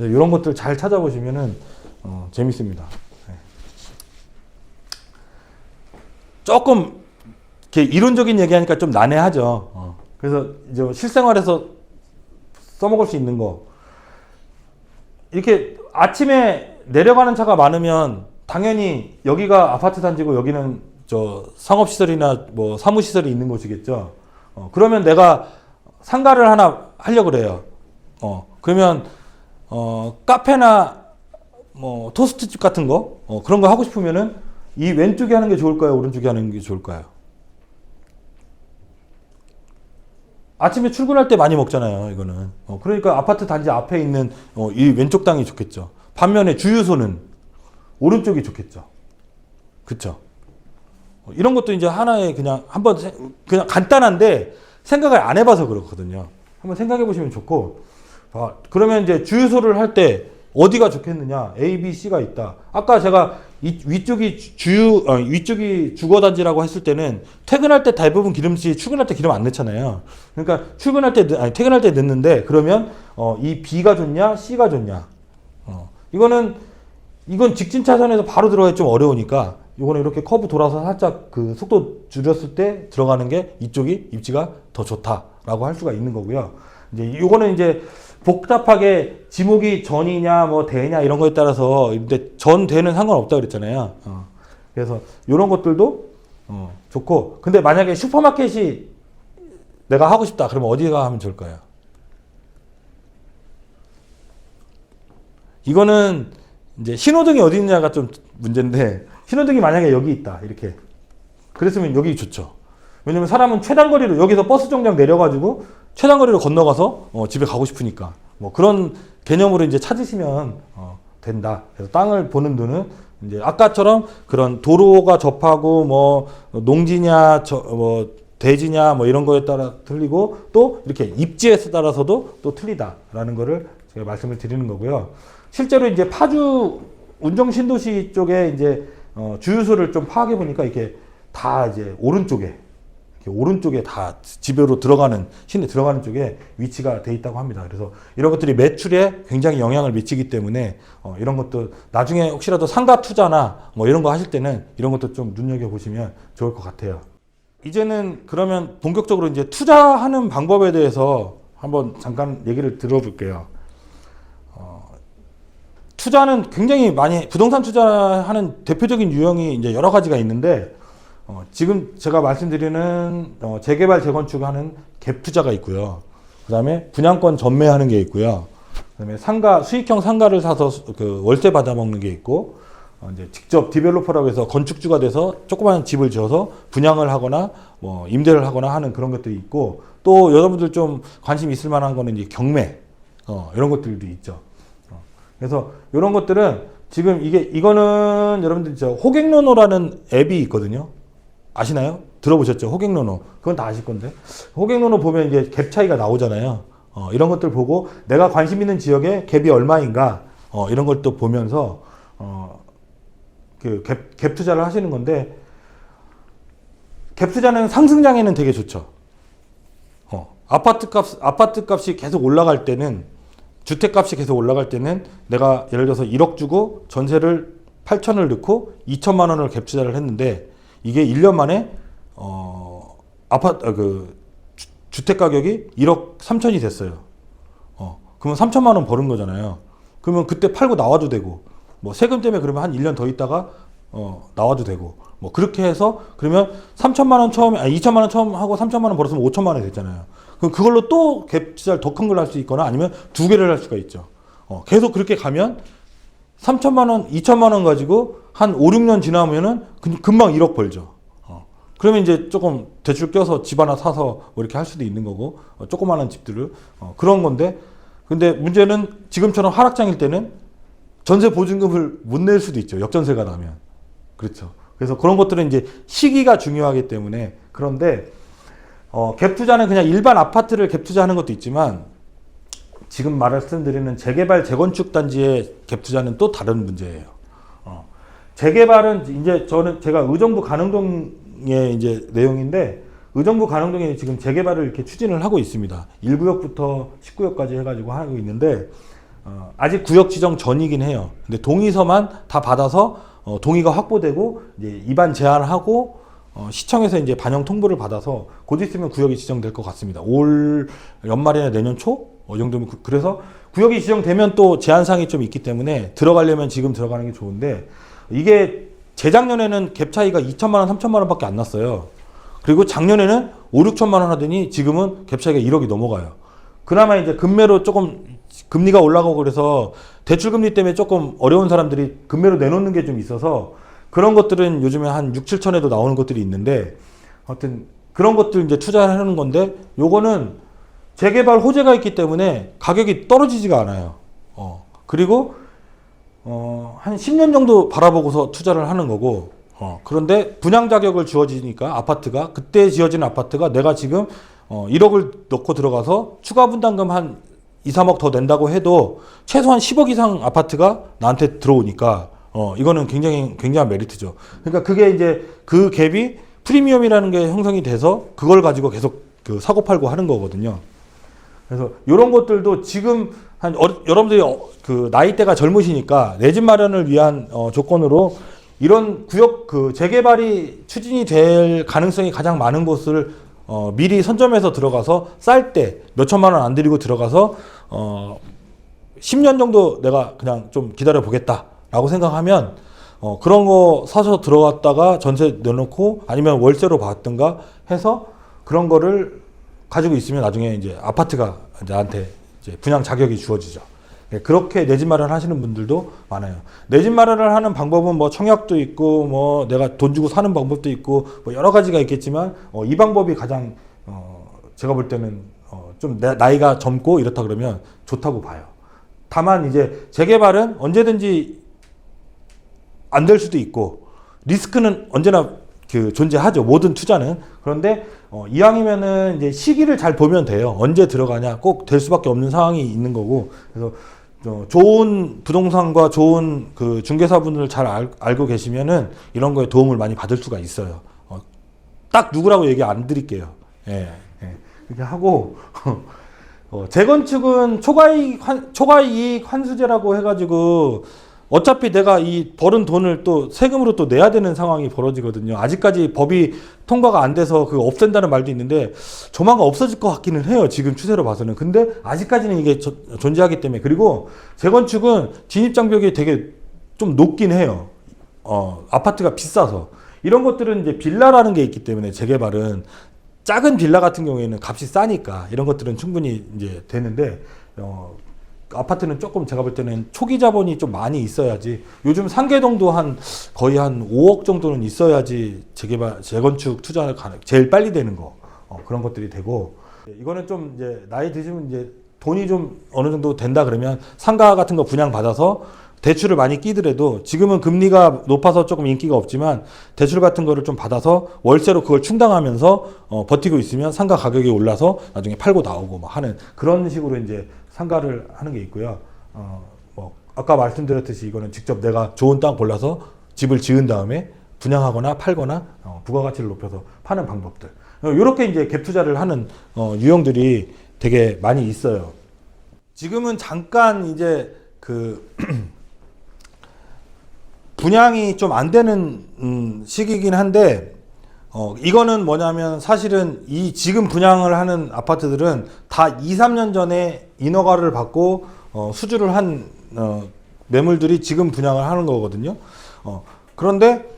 이런 것들 잘 찾아보시면은, 재밌습니다. 조금 이렇게 이론적인 얘기하니까 좀 난해하죠. 그래서 이제 실생활에서 써먹을 수 있는 거. 이렇게 아침에 내려가는 차가 많으면 당연히 여기가 아파트 단지고 여기는 저 상업시설이나 뭐 사무시설이 있는 곳이겠죠. 그러면 내가 상가를 하나 하려고 그래요. 그러면 카페나 뭐 토스트집 같은 거 그런 거 하고 싶으면은 이 왼쪽에 하는 게 좋을까요? 오른쪽에 하는 게 좋을까요? 아침에 출근할 때 많이 먹잖아요, 이거는. 그러니까 아파트 단지 앞에 있는 이 왼쪽 땅이 좋겠죠. 반면에 주유소는 오른쪽이 좋겠죠. 그쵸? 이런 것도 이제 하나의 그냥 한번 그냥 간단한데 생각을 안 해봐서 그렇거든요. 한번 생각해 보시면 좋고. 그러면 이제 주유소를 할 때 어디가 좋겠느냐? A, B, C가 있다. 아까 제가 위쪽이 주거단지라고 했을 때는 퇴근할 때 대부분 기름지 출근할 때 기름 안 넣잖아요. 그러니까 퇴근할 때 넣는데 그러면 이 B가 좋냐 C가 좋냐? 이건 직진 차선에서 바로 들어가기 좀 어려우니까 이거는 이렇게 커브 돌아서 살짝 그 속도 줄였을 때 들어가는 게 이쪽이 입지가 더 좋다라고 할 수가 있는 거고요. 이제 이거는 이제 복잡하게 지목이 전이냐 뭐 대냐 이런 거에 따라서 근데 전 대는 상관없다 그랬잖아요. 그래서 이런 것들도 좋고, 근데 만약에 슈퍼마켓이 내가 하고 싶다 그러면 어디가 하면 좋을까요? 이거는 이제 신호등이 어디 있냐가 좀 문제인데, 신호등이 만약에 여기 있다 이렇게 그랬으면 여기 좋죠. 왜냐면 사람은 최단거리로 여기서 버스 정류장 내려가지고 최단거리로 건너가서 집에 가고 싶으니까 뭐 그런 개념으로 이제 찾으시면 된다. 그래서 땅을 보는 눈은 이제 아까처럼 그런 도로가 접하고 뭐 농지냐 뭐 대지냐 뭐 이런 거에 따라 틀리고, 또 이렇게 입지에 따라서도 또 틀리다라는 거를 제가 말씀을 드리는 거고요. 실제로 이제 파주 운정 신도시 쪽에 이제 주유소를 좀 파악해 보니까 이게 다 이제 오른쪽에 다 집으로 들어가는, 시내 들어가는 쪽에 위치가 돼 있다고 합니다. 그래서 이런 것들이 매출에 굉장히 영향을 미치기 때문에 이런 것도 나중에 혹시라도 상가 투자나 뭐 이런 거 하실 때는 이런 것도 좀 눈여겨 보시면 좋을 것 같아요. 이제는 그러면 본격적으로 이제 투자하는 방법에 대해서 한번 잠깐 얘기를 들어볼게요. 투자는 굉장히 많이, 부동산 투자하는 대표적인 유형이 이제 여러 가지가 있는데, 지금 제가 말씀드리는 재개발 재건축하는 갭 투자가 있고요. 그 다음에 분양권 전매하는 게 있고요. 그 다음에 상가, 수익형 상가를 사서 그 월세 받아먹는 게 있고, 이제 직접 디벨로퍼라고 해서 건축주가 돼서 조그마한 집을 지어서 분양을 하거나 뭐 임대를 하거나 하는 그런 것들이 있고, 또 여러분들 좀 관심 있을 만한 거는 이제 경매, 이런 것들도 있죠. 그래서 이런 것들은 지금 이거는 여러분들 저 호갱노노라는 앱이 있거든요. 아시나요? 들어보셨죠? 호갱노노. 그건 다 아실 건데. 호갱노노 보면 이제 갭 차이가 나오잖아요. 이런 것들 보고 내가 관심 있는 지역에 갭이 얼마인가, 이런 걸 또 보면서 그 갭 투자를 하시는 건데, 갭 투자는 상승장에는 되게 좋죠. 아파트 값이 계속 올라갈 때는, 주택값이 계속 올라갈 때는 내가 예를 들어서 1억 주고 전세를 8천을 넣고 2천만 원을 갭 투자를 했는데, 이게 1년 만에 주택 가격이 1억 3천이 됐어요. 그러면 3천만 원 버는 거잖아요. 그러면 그때 팔고 나와도 되고, 뭐 세금 때문에 그러면 한 1년 더 있다가 나와도 되고, 뭐 그렇게 해서 그러면 3천만 원 처음에 2천만 원 처음 하고 3천만 원 벌었으면 5천만 원이 됐잖아요. 그럼 그걸로 또 갭 투자를 더 큰 걸 할 수 있거나 아니면 두 개를 할 수가 있죠. 계속 그렇게 가면 3천만 원, 2천만 원 가지고 한 5, 6년 지나면은 금방 1억 벌죠. 그러면 이제 조금 대출 껴서 집 하나 사서 뭐 이렇게 할 수도 있는 거고, 조그마한 집들을 그런 건데, 근데 문제는 지금처럼 하락장일 때는 전세 보증금을 못 낼 수도 있죠. 역전세가 나면. 그렇죠. 그래서 그런 것들은 이제 시기가 중요하기 때문에. 그런데 갭 투자는 그냥 일반 아파트를 갭 투자하는 것도 있지만, 지금 말씀드리는 재개발 재건축 단지의 갭 투자는 또 다른 문제예요. 재개발은 이제 제가 의정부 가능동의 이제 내용인데, 의정부 가능동에 지금 재개발을 이렇게 추진을 하고 있습니다. 1구역부터 10구역까지 해가지고 하고 있는데, 아직 구역 지정 전이긴 해요. 근데 동의서만 다 받아서 동의가 확보되고 이제 입안 제안을 하고 시청에서 이제 반영 통보를 받아서 곧 있으면 구역이 지정될 것 같습니다. 올 연말이나 내년 초? 이 정도면 그래서 구역이 지정되면 또 제한사항이 좀 있기 때문에 들어가려면 지금 들어가는 게 좋은데, 이게 재작년에는 갭 차이가 2천만 원, 3천만 원밖에 안 났어요. 그리고 작년에는 5, 6천만 원 하더니 지금은 갭 차이가 1억이 넘어가요. 그나마 이제 금매로 조금 금리가 올라가고 그래서 대출금리 때문에 조금 어려운 사람들이 금매로 내놓는 게 좀 있어서 그런 것들은 요즘에 한 6, 7천에도 나오는 것들이 있는데, 하여튼 그런 것들 이제 투자하는 건데, 요거는 재개발 호재가 있기 때문에 가격이 떨어지지가 않아요. 그리고 한 10년 정도 바라보고서 투자를 하는 거고, 그런데 분양 자격을 주어지니까 아파트가, 그때 지어진 아파트가 내가 지금 1억을 넣고 들어가서 추가 분담금 한 2, 3억 더 낸다고 해도 최소한 10억 이상 아파트가 나한테 들어오니까 이거는 굉장한 메리트죠. 그러니까 그게 이제 그 갭이 프리미엄이라는 게 형성이 돼서 그걸 가지고 계속 그 사고 팔고 하는 거거든요. 그래서 이런 것들도 지금 여러분들이 그 나이대가 젊으시니까 내 집 마련을 위한 조건으로 이런 구역 그 재개발이 추진이 될 가능성이 가장 많은 곳을 미리 선점해서 들어가서 쌀 때 몇 천만 원 안 들이고 들어가서 10년 정도 내가 그냥 좀 기다려 보겠다라고 생각하면 그런 거 사서 들어갔다가 전세 내놓고 아니면 월세로 받든가 해서 그런 거를 가지고 있으면 나중에 이제 아파트가 나한테 이제 분양 자격이 주어지죠. 그렇게 내 집 마련을 하시는 분들도 많아요. 내 집 마련을 하는 방법은 뭐 청약도 있고 뭐 내가 돈 주고 사는 방법도 있고 뭐 여러 가지가 있겠지만 이 방법이 가장 제가 볼 때는 좀 나이가 젊고 이렇다 그러면 좋다고 봐요. 다만 이제 재개발은 언제든지 안 될 수도 있고 리스크는 언제나 존재하죠. 모든 투자는. 그런데 이왕이면은 이제 시기를 잘 보면 돼요. 언제 들어가냐 꼭 될 수밖에 없는 상황이 있는 거고. 그래서 좋은 부동산과 좋은 그 중개사분을 잘 알고 계시면은 이런 거에 도움을 많이 받을 수가 있어요. 딱 누구라고 얘기 안 드릴게요. 예, 예. 이렇게 하고 재건축은 초과이익 환수제라고 해가지고 어차피 내가 이 벌은 돈을 또 세금으로 또 내야 되는 상황이 벌어지거든요. 아직까지 법이 통과가 안 돼서 그 없앤다는 말도 있는데 조만간 없어질 것 같기는 해요. 지금 추세로 봐서는. 근데 아직까지는 이게 존재하기 때문에. 그리고 재건축은 진입장벽이 되게 좀 높긴 해요. 아파트가 비싸서. 이런 것들은 이제 빌라라는 게 있기 때문에 재개발은 작은 빌라 같은 경우에는 값이 싸니까 이런 것들은 충분히 이제 되는데 아파트는 조금 제가 볼 때는 초기 자본이 좀 많이 있어야지. 요즘 상계동도 거의 한 5억 정도는 있어야지 재건축 투자가 제일 빨리 되는 거. 그런 것들이 되고. 이거는 좀 이제 나이 드시면 이제 돈이 좀 어느 정도 된다 그러면 상가 같은 거 분양받아서 대출을 많이 끼더라도 지금은 금리가 높아서 조금 인기가 없지만 대출 같은 거를 좀 받아서 월세로 그걸 충당하면서 버티고 있으면 상가 가격이 올라서 나중에 팔고 나오고 막 하는 그런 식으로 이제 상가를 하는 게 있고요. 뭐 아까 말씀드렸듯이 이거는 직접 내가 좋은 땅 골라서 집을 지은 다음에 분양하거나 팔거나 부가가치를 높여서 파는 방법들. 이렇게 이제 갭 투자를 하는 유형들이 되게 많이 있어요. 지금은 잠깐 이제 분양이 좀 안 되는 시기이긴 한데 이거는 뭐냐면 사실은 이 지금 분양을 하는 아파트들은 다 2, 3년 전에 인허가를 받고 수주를 한 매물들이 지금 분양을 하는 거거든요. 그런데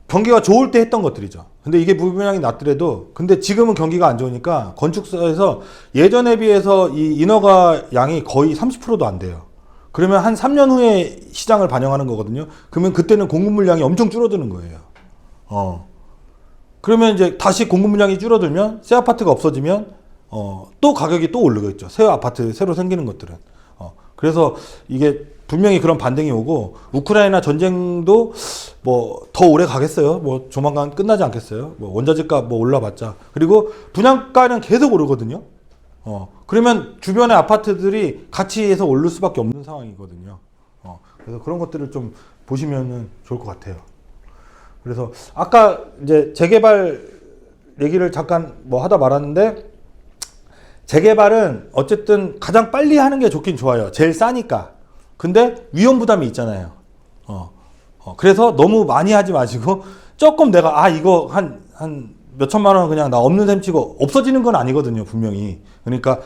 경기가 좋을 때 했던 것들이죠. 근데 이게 무분양이 났더라도 근데 지금은 경기가 안 좋으니까 건축사에서 예전에 비해서 이 인허가 양이 거의 30%도 안 돼요. 그러면 한 3년 후에 시장을 반영하는 거거든요. 그러면 그때는 공급 물량이 엄청 줄어드는 거예요. 그러면 이제 다시 공급 물량이 줄어들면 새 아파트가 없어지면 또 가격이 또 오르겠죠. 새 아파트 새로 생기는 것들은. 그래서 이게 분명히 그런 반등이 오고 우크라이나 전쟁도 뭐 더 오래 가겠어요. 뭐 조만간 끝나지 않겠어요. 뭐 원자재값 뭐 올라봤자. 그리고 분양가는 계속 오르거든요. 그러면 주변의 아파트들이 가치에서 오를 수밖에 없는 상황이거든요. 그래서 그런 것들을 좀 보시면은 좋을 것 같아요. 그래서 아까 이제 재개발 얘기를 잠깐 뭐 하다 말았는데 재개발은 어쨌든 가장 빨리 하는 게 좋긴 좋아요. 제일 싸니까. 근데 위험 부담이 있잖아요. 그래서 너무 많이 하지 마시고 조금 내가 이거 한 몇천만 원 그냥 나 없는 셈 치고 없어지는 건 아니거든요, 분명히. 그러니까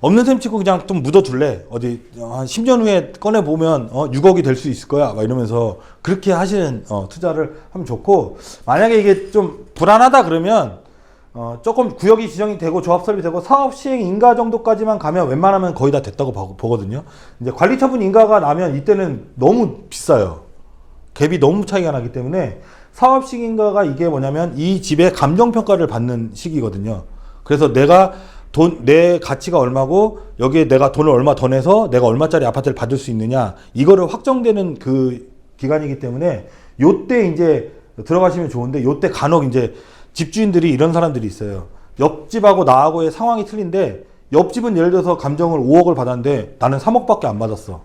없는 셈 치고 그냥 좀 묻어둘래. 어디 한 10년 후에 꺼내 보면 6억이 될 수 있을 거야. 막 이러면서 그렇게 하시는 투자를 하면 좋고, 만약에 이게 좀 불안하다 그러면 조금 구역이 지정이 되고 조합 설립이 되고 사업 시행 인가 정도까지만 가면 웬만하면 거의 다 됐다고 보거든요. 이제 관리 처분 인가가 나면 이때는 너무 비싸요. 갭이 너무 차이가 나기 때문에 사업 시행 인가가 이게 뭐냐면 이 집의 감정 평가를 받는 시기거든요. 그래서 내 가치가 얼마고 여기에 내가 돈을 얼마 더 내서 내가 얼마짜리 아파트를 받을 수 있느냐, 이거를 확정되는 그 기간이기 때문에 요때 이제 들어가시면 좋은데, 요때 간혹 이제 집주인들이 이런 사람들이 있어요. 옆집하고 나하고의 상황이 틀린데 옆집은 예를 들어서 감정을 5억을 받았는데 나는 3억밖에 안 받았어.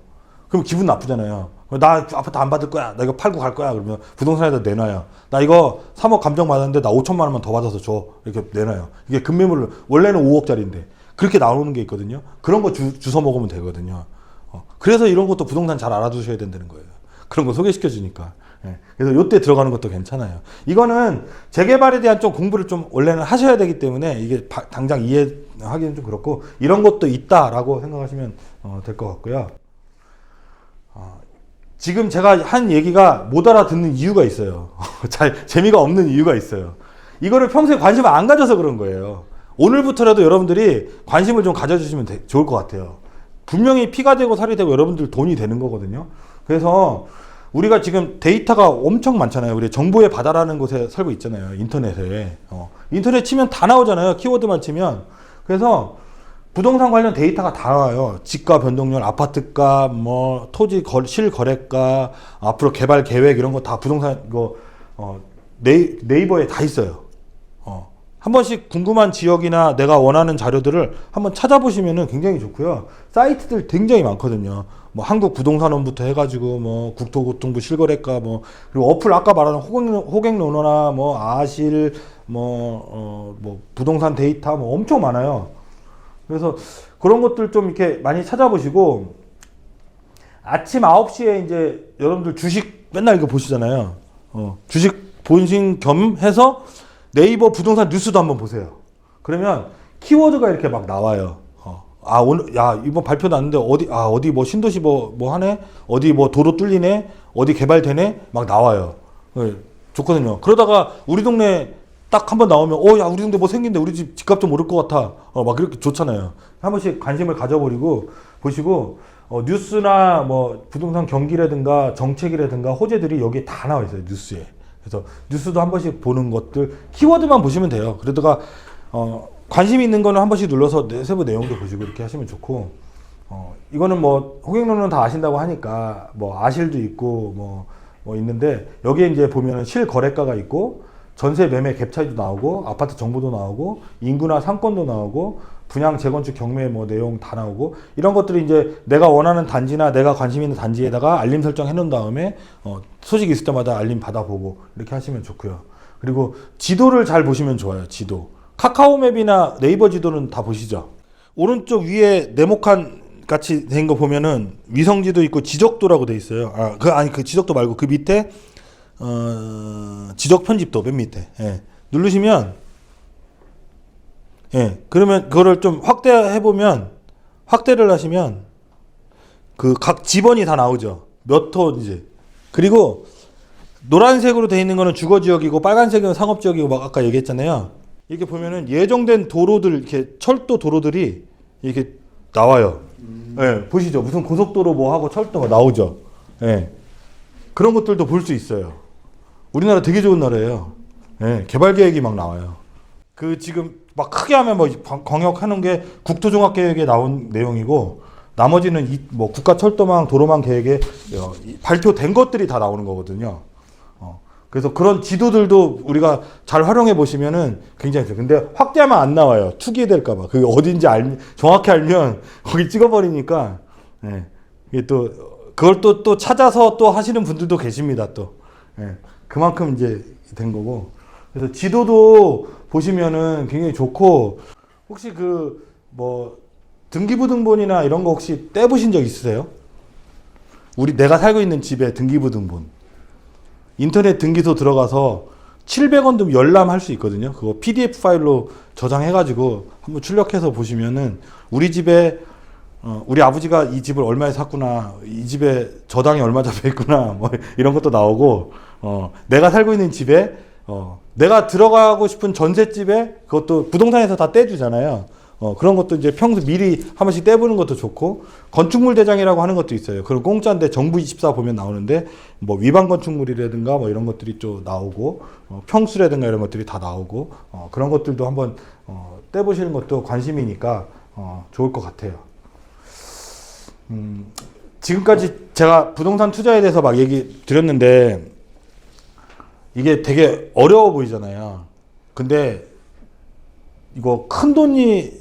그럼 기분 나쁘잖아요. 나 아파트 안 받을 거야. 나 이거 팔고 갈 거야. 그러면 부동산에다 내놔요. 나 이거 3억 감정 받았는데 나 5천만 원만 더 받아서 줘. 이렇게 내놔요. 이게 금매물을 원래는 5억짜리인데 그렇게 나오는 게 있거든요. 그런 거 주워 먹으면 되거든요. 그래서 이런 것도 부동산 잘 알아두셔야 된다는 거예요. 그런 거 소개시켜 주니까. 그래서 요때 들어가는 것도 괜찮아요. 이거는 재개발에 대한 좀 공부를 좀 원래는 하셔야 되기 때문에 이게 당장 이해하기는 좀 그렇고, 이런 것도 있다라고 생각하시면 될 것 같고요. 지금 제가 한 얘기가 못 알아듣는 이유가 있어요. 잘 재미가 없는 이유가 있어요. 이거를 평소에 관심을 안 가져서 그런 거예요. 오늘부터라도 여러분들이 관심을 좀 가져주시면 좋을 것 같아요. 분명히 피가 되고 살이 되고 여러분들 돈이 되는 거거든요. 그래서 우리가 지금 데이터가 엄청 많잖아요. 우리 정보의 바다라는 곳에 살고 있잖아요. 인터넷에. 인터넷 치면 다 나오잖아요. 키워드만 치면. 그래서 부동산 관련 데이터가 다 나와요. 지가 변동률, 아파트값, 뭐 토지 실거래가, 앞으로 개발 계획 이런 거 다 부동산 이거 네이버에 다 있어요. 한 번씩 궁금한 지역이나 내가 원하는 자료들을 한번 찾아보시면은 굉장히 좋고요. 사이트들 굉장히 많거든요. 뭐 한국부동산원부터 해가지고 뭐 국토교통부 실거래가 뭐 그리고 어플 아까 말하는 호갱로너나 뭐 아실 뭐 부동산 데이터 뭐 엄청 많아요. 그래서 그런 것들 좀 이렇게 많이 찾아보시고 아침 9시에 이제 여러분들 주식 맨날 이거 보시잖아요. 주식 본심 겸 해서 네이버 부동산 뉴스도 한번 보세요. 그러면 키워드가 이렇게 막 나와요. 오늘, 이번 발표 났는데, 어디 뭐 신도시 뭐 하네? 어디 뭐 도로 뚫리네? 어디 개발되네? 막 나와요. 네, 좋거든요. 그러다가 우리 동네 딱 한번 나오면, 야, 우리 동네 뭐 생긴데 우리 집값 좀 오를 것 같아. 막 이렇게 좋잖아요. 한 번씩 관심을 가져버리고, 보시고, 뉴스나 뭐 부동산 경기라든가 정책이라든가 호재들이 여기에 다 나와 있어요. 뉴스에. 그래서 뉴스도 한 번씩 보는 것들 키워드만 보시면 돼요. 그러다가 관심 있는 거는 한 번씩 눌러서 세부 내용도 보시고 이렇게 하시면 좋고 이거는 뭐 호갱론은 다 아신다고 하니까 뭐 아실도 있고 뭐 있는데 여기에 이제 보면은 실거래가가 있고 전세 매매 갭 차이도 나오고 아파트 정보도 나오고 인구나 상권도 나오고 분양 재건축 경매 뭐 내용 다 나오고 이런 것들이 이제 내가 원하는 단지나 내가 관심 있는 단지에다가 알림 설정 해놓은 다음에 소식 있을 때마다 알림 받아보고 이렇게 하시면 좋고요. 그리고 지도를 잘 보시면 좋아요. 지도 카카오맵이나 네이버 지도는 다 보시죠. 오른쪽 위에 네모칸 같이 된 거 보면은 위성지도 있고 지적도라고 돼 있어요. 그 지적도 말고 그 밑에 지적 편집도 맨 밑에 누르시면 그러면 그거를 좀 확대를 하시면 그 각 지번이 다 나오죠. 몇 호 이제. 그리고 노란색으로 돼 있는 거는 주거 지역이고 빨간색은 상업 지역이고 막 아까 얘기했잖아요. 이렇게 보면은 예정된 도로들 이렇게 철도 도로들이 이렇게 나와요. 보시죠. 무슨 고속도로 뭐 하고 철도가 나오죠. 그런 것들도 볼 수 있어요. 우리나라 되게 좋은 나라예요. 개발 계획이 막 나와요. 그 지금 막 크게 하면 뭐 광역하는 게 국토종합계획에 나온 내용이고 나머지는 뭐 국가철도망 도로망 계획에 발표된 것들이 다 나오는 거거든요. 그래서 그런 지도들도 우리가 잘 활용해 보시면은 굉장히 좋아요. 근데 확대하면 안 나와요. 투기될까봐. 그게 어딘지 정확히 알면 거기 찍어버리니까. 이게 또 그걸 또 찾아서 또 하시는 분들도 계십니다. 또 그만큼 이제 된 거고. 그래서 지도도 보시면은 굉장히 좋고 혹시 그 뭐 등기부등본이나 이런 거 혹시 떼보신 적 있으세요? 내가 살고 있는 집에 등기부등본 인터넷 등기소 들어가서 700원 열람할 수 있거든요. 그거 PDF 파일로 저장해가지고 한번 출력해서 보시면은 우리 집에 우리 아버지가 이 집을 얼마에 샀구나, 이 집에 저당이 얼마 잡혀 있구나, 뭐 이런 것도 나오고 내가 살고 있는 집에 내가 들어가고 싶은 전셋집에 그것도 부동산에서 다 떼주잖아요. 그런 것도 이제 평소 미리 한 번씩 떼보는 것도 좋고 건축물 대장이라고 하는 것도 있어요. 그럼 공짜인데 정부24 보면 나오는데 뭐 위반 건축물이라든가 뭐 이런 것들이 또 나오고 평수라든가 이런 것들이 다 나오고 그런 것들도 한번 떼보시는 것도 관심이니까 좋을 것 같아요. 지금까지 제가 부동산 투자에 대해서 막 얘기 드렸는데 이게 되게 어려워 보이잖아요. 근데 이거 큰 돈이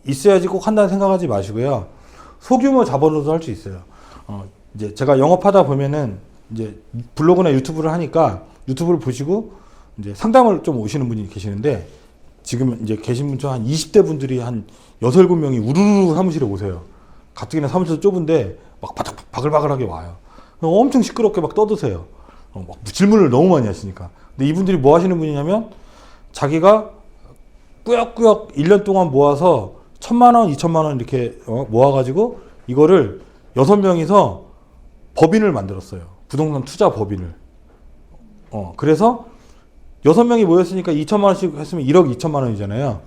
있어야지 꼭 한다는 생각하지 마시고요. 소규모 자본으로도 할 수 있어요. 이제 제가 영업하다 보면은 이제 블로그나 유튜브를 하니까 유튜브를 보시고 이제 상담을 좀 오시는 분이 계시는데 지금 이제 계신 분 중 한 20대 분들이 한 6, 7명이 우르르 사무실에 오세요. 가뜩이나 사무실도 좁은데 막 바글바글하게 와요. 엄청 시끄럽게 막 떠드세요. 막 질문을 너무 많이 하시니까. 근데 이분들이 뭐 하시는 분이냐면 자기가 꾸역꾸역 1년 동안 모아서 1,000만 원, 2,000만 원 이렇게 모아가지고 이거를 6명이서 법인을 만들었어요. 부동산 투자 법인을. 그래서 6명이 모였으니까 2천만 원씩 했으면 1억 2천만 원이잖아요.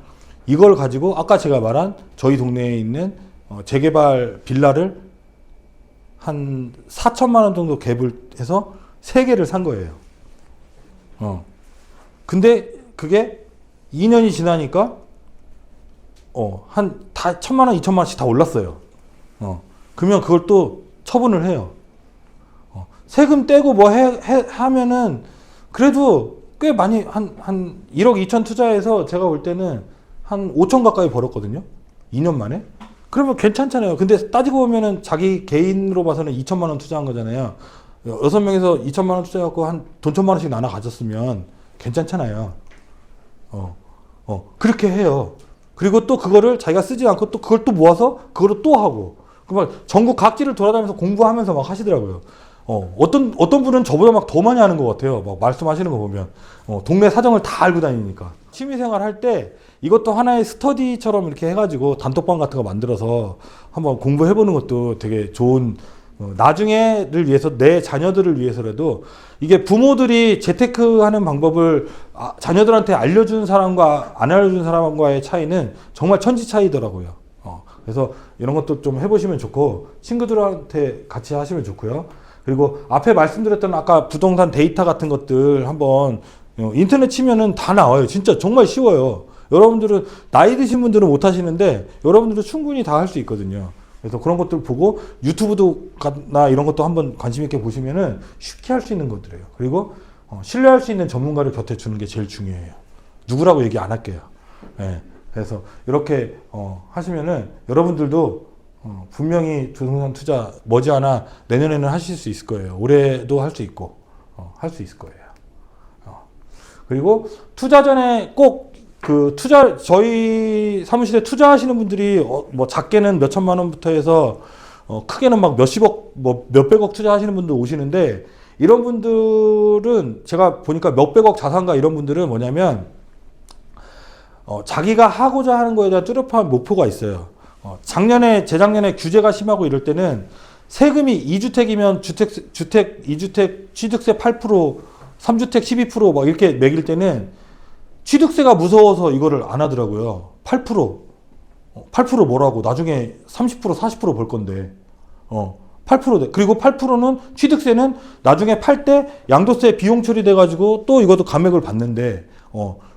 이걸 가지고 아까 제가 말한 저희 동네에 있는 재개발 빌라를 한 4천만 원 정도 갭을 해서 3개를 산 거예요. 근데 그게 2년이 지나니까 한 다 1천만 원, 2천만 원씩 다 올랐어요. 그러면 그걸 또 처분을 해요. 세금 떼고 뭐 하면은 그래도 꽤 많이 한 1억 2천 투자해서 제가 볼 때는 한 5천 가까이 벌었거든요. 2년 만에. 그러면 괜찮잖아요. 근데 따지고 보면은 자기 개인으로 봐서는 2천만 원 투자한 거잖아요. 6명에서 2천만 원 투자해갖고 한 돈 1천만 원씩 나눠 가졌으면 괜찮잖아요. 그렇게 해요. 그리고 또 그거를 자기가 쓰지 않고 또 그걸 또 모아서 그거를 또 하고. 그러면 전국 각지를 돌아다니면서 공부하면서 막 하시더라고요. 어떤 분은 저보다 막 더 많이 하는 것 같아요. 막 말씀하시는 거 보면. 동네 사정을 다 알고 다니니까. 취미생활 할 때 이것도 하나의 스터디처럼 이렇게 해가지고 단톡방 같은 거 만들어서 한번 공부해보는 것도 되게 좋은, 나중에를 위해서, 내 자녀들을 위해서라도 이게 부모들이 재테크 하는 방법을 자녀들한테 알려준 사람과 안 알려준 사람과의 차이는 정말 천지 차이더라고요. 그래서 이런 것도 좀 해보시면 좋고, 친구들한테 같이 하시면 좋고요. 그리고 앞에 말씀드렸던 아까 부동산 데이터 같은 것들 한번 인터넷 치면은 다 나와요. 진짜 정말 쉬워요. 여러분들은 나이 드신 분들은 못 하시는데 여러분들은 충분히 다 할 수 있거든요. 그래서 그런 것들 보고 유튜브나 이런 것도 한번 관심 있게 보시면은 쉽게 할 수 있는 것들이에요. 그리고 신뢰할 수 있는 전문가를 곁에 주는 게 제일 중요해요. 누구라고 얘기 안 할게요. 네. 그래서 이렇게 하시면은 여러분들도 분명히 부동산 투자 머지않아 내년에는 하실 수 있을 거예요. 올해도 할 수 있고 할 수 있을 거예요. 그리고 투자 전에 꼭 저희 사무실에 투자하시는 분들이 뭐 작게는 몇 천만 원부터 해서 크게는 막 몇십억, 뭐 몇백억 투자하시는 분들 오시는데, 이런 분들은 제가 보니까 몇백억 자산가 이런 분들은 뭐냐면 자기가 하고자 하는 거에 대한 뚜렷한 목표가 있어요. 재작년에 규제가 심하고 이럴 때는 세금이 2주택이면 주택 2주택 취득세 8%, 3주택 12% 막 이렇게 매길 때는 취득세가 무서워서 이거를 안 하더라고요. 8% 뭐라고, 나중에 30% 40% 벌 건데 8%돼. 그리고 8%는 취득세는 나중에 팔 때 양도세 비용 처리돼 가지고 또 이것도 감액을 받는데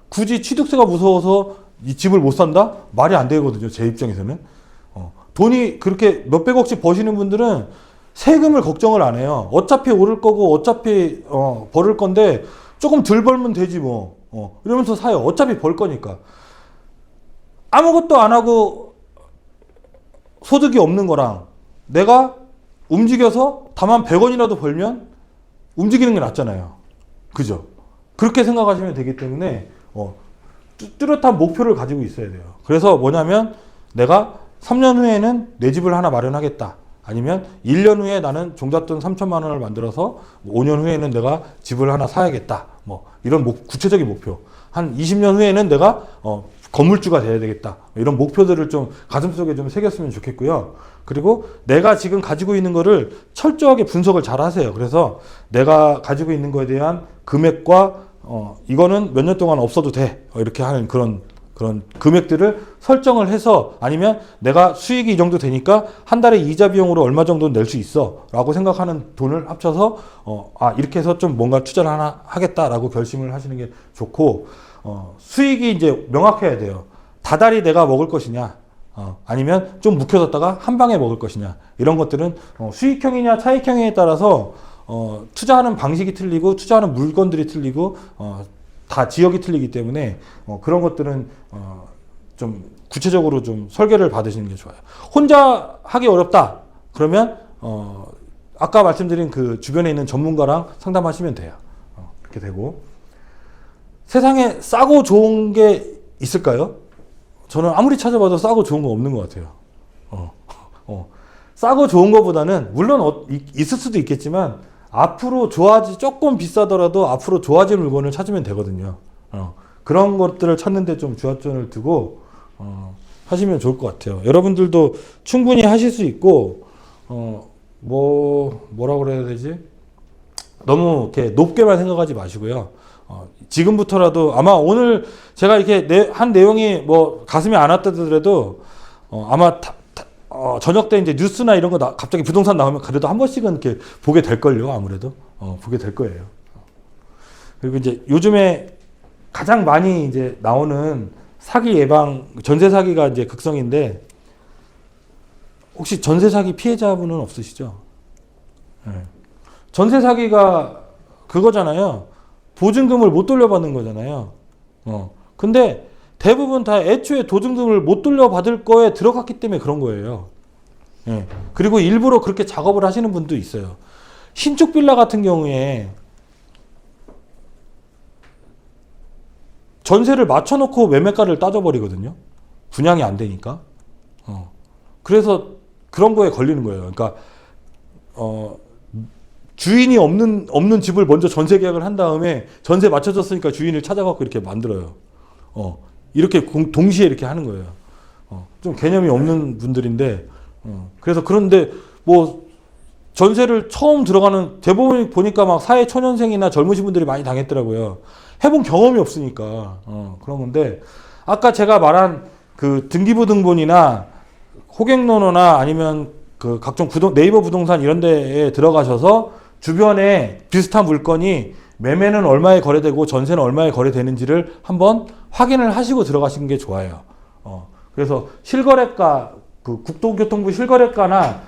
굳이 취득세가 무서워서 이 집을 못 산다? 말이 안 되거든요. 제 입장에서는. 돈이 그렇게 몇백억씩 버시는 분들은 세금을 걱정을 안 해요. 어차피 오를 거고 어차피 벌을 건데 조금 덜 벌면 되지 뭐. 이러면서 사요. 어차피 벌 거니까. 아무것도 안 하고 소득이 없는 거랑 내가 움직여서 다만 100원이라도 벌면 움직이는 게 낫잖아요. 그죠? 그렇게 생각하시면 되기 때문에 뚜렷한 목표를 가지고 있어야 돼요. 그래서 뭐냐면 내가 3년 후에는 내 집을 하나 마련하겠다. 아니면 1년 후에 나는 종잣돈 3천만 원을 만들어서 5년 후에는 내가 집을 하나 사야겠다. 뭐 이런 구체적인 목표. 한 20년 후에는 내가 건물주가 돼야 되겠다. 이런 목표들을 좀 가슴속에 좀 새겼으면 좋겠고요. 그리고 내가 지금 가지고 있는 거를 철저하게 분석을 잘 하세요. 그래서 내가 가지고 있는 거에 대한 금액과 이거는 몇 년 동안 없어도 돼. 이렇게 하는 그런 금액들을 설정을 해서, 아니면 내가 수익이 이 정도 되니까 한 달에 이자 비용으로 얼마 정도 낼 수 있어 라고 생각하는 돈을 합쳐서 이렇게 해서 좀 뭔가 투자를 하나 하겠다라고 결심을 하시는 게 좋고, 수익이 이제 명확해야 돼요. 다달이 내가 먹을 것이냐, 아니면 좀 묵혀뒀다가 한 방에 먹을 것이냐, 이런 것들은 수익형이냐 차익형에 따라서 투자하는 방식이 틀리고 투자하는 물건들이 틀리고 다 지역이 틀리기 때문에 그런 것들은 좀 구체적으로 좀 설계를 받으시는 게 좋아요. 혼자 하기 어렵다 그러면 아까 말씀드린 그 주변에 있는 전문가랑 상담하시면 돼요. 그렇게 되고, 세상에 싸고 좋은 게 있을까요? 저는 아무리 찾아봐도 싸고 좋은 거 없는 것 같아요. 싸고 좋은 것보다는 물론 있을 수도 있겠지만 앞으로 조금 비싸더라도 앞으로 좋아질 물건을 찾으면 되거든요. 그런 것들을 찾는데 좀 주안점을 두고 하시면 좋을 것 같아요. 여러분들도 충분히 하실 수 있고 뭐라고 그래야 되지? 너무 이렇게 높게만 생각하지 마시고요. 지금부터라도 아마 오늘 제가 이렇게 한 내용이 뭐 가슴이 안 왔다더라도 아마 저녁 때 이제 뉴스나 이런 거 갑자기 부동산 나오면 그래도 한 번씩은 이렇게 보게 될 걸요. 아무래도 보게 될 거예요. 그리고 이제 요즘에 가장 많이 이제 나오는 사기 예방, 전세 사기가 이제 극성인데 혹시 전세 사기 피해자분은 없으시죠? 네. 전세 사기가 그거잖아요. 보증금을 못 돌려받는 거잖아요. 근데 대부분 다 애초에 보증금을 못 돌려받을 거에 들어갔기 때문에 그런 거예요. 예. 그리고 일부러 그렇게 작업을 하시는 분도 있어요. 신축 빌라 같은 경우에 전세를 맞춰놓고 매매가를 따져버리거든요. 분양이 안 되니까. 그래서 그런 거에 걸리는 거예요. 그러니까 주인이 없는 집을 먼저 전세 계약을 한 다음에 전세 맞춰졌으니까 주인을 찾아갖고 이렇게 만들어요. 이렇게 동시에 이렇게 하는 거예요. 좀 개념이 없는 분들인데, 그래서 그런데 뭐 전세를 처음 들어가는 대부분 보니까 막 사회 초년생이나 젊으신 분들이 많이 당했더라고요. 해본 경험이 없으니까 그런 건데 아까 제가 말한 그 등기부등본이나 호갱노노나 아니면 그 각종 네이버 부동산 이런 데에 들어가셔서 주변에 비슷한 물건이 매매는 얼마에 거래되고 전세는 얼마에 거래되는지를 한번 확인을 하시고 들어가시는 게 좋아요. 그래서 실거래가, 그 국토교통부 실거래가나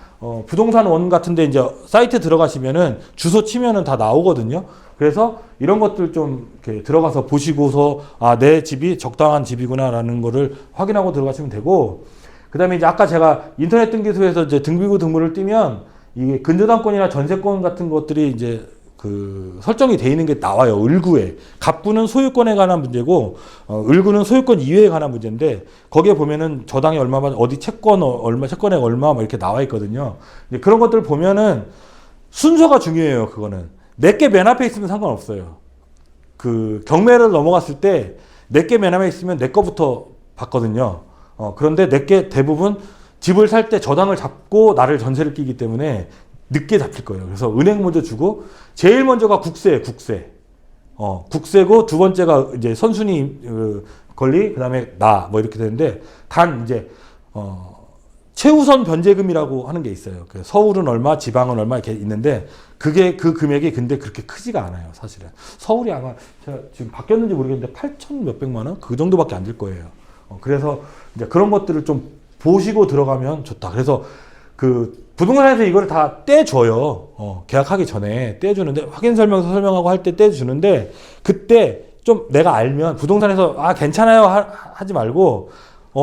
부동산 원 같은데 이제 사이트 들어가시면은 주소 치면은 다 나오거든요. 그래서 이런 것들 좀 이렇게 들어가서 보시고서 내 집이 적당한 집이구나라는 거를 확인하고 들어가시면 되고, 그 다음에 이제 아까 제가 인터넷 등기소에서 이제 등기부 등본을 띄면 이게 근저당권이나 전세권 같은 것들이 이제 그 설정이 돼 있는 게 나와요. 을구에. 갑구는 소유권에 관한 문제고, 을구는 소유권 이외에 관한 문제인데, 거기에 보면은 저당이 얼마만, 어디 채권 얼마, 채권액 얼마, 막 이렇게 나와 있거든요. 이제 그런 것들 보면은 순서가 중요해요. 그거는. 내게 맨 앞에 있으면 상관없어요. 그 경매를 넘어갔을 때 내게 맨 앞에 있으면 내 거부터 받거든요. 그런데 내게 대부분 집을 살 때 저당을 잡고 나를 전세를 끼기 때문에 늦게 잡힐 거예요. 그래서 은행 먼저 주고, 제일 먼저가 국세. 국세고, 두 번째가 이제 선순위 권리, 그 다음에 뭐 이렇게 되는데, 단 이제, 최우선 변제금이라고 하는 게 있어요. 서울은 얼마, 지방은 얼마 이렇게 있는데, 그게 그 금액이 근데 그렇게 크지가 않아요, 사실은. 서울이 아마, 제가 지금 바뀌었는지 모르겠는데, 8천 몇백만 원? 그 정도밖에 안 될 거예요. 그래서 이제 그런 것들을 좀 보시고 들어가면 좋다. 그래서 그 부동산에서 이걸 다 떼줘요. 계약하기 전에 떼주는데, 확인 설명서 설명하고 할 때 떼주는데, 그때 좀 내가 알면 부동산에서 괜찮아요 하지 말고,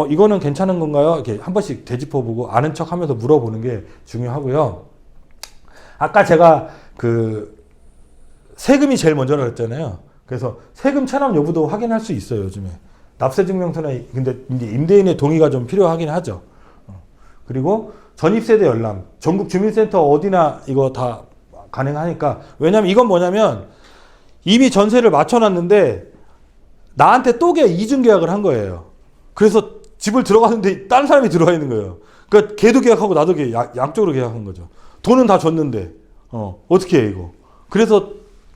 이거는 괜찮은 건가요? 이렇게 한 번씩 되짚어보고 아는 척 하면서 물어보는 게 중요하고요. 아까 제가 그 세금이 제일 먼저라고 했잖아요. 그래서 세금 체납 여부도 확인할 수 있어요, 요즘에. 납세증명서나, 근데 이제 임대인의 동의가 좀 필요하긴 하죠. 그리고 전입세대 열람, 전국 주민센터 어디나 이거 다 가능하니까. 왜냐면 이건 뭐냐면 이미 전세를 맞춰놨는데 나한테 또 이중 계약을 한 거예요. 그래서 집을 들어갔는데 다른 사람이 들어와 있는 거예요. 그러니까 걔도 계약하고 나도 양쪽으로 계약한 거죠. 돈은 다 줬는데 어떻게 해 이거. 그래서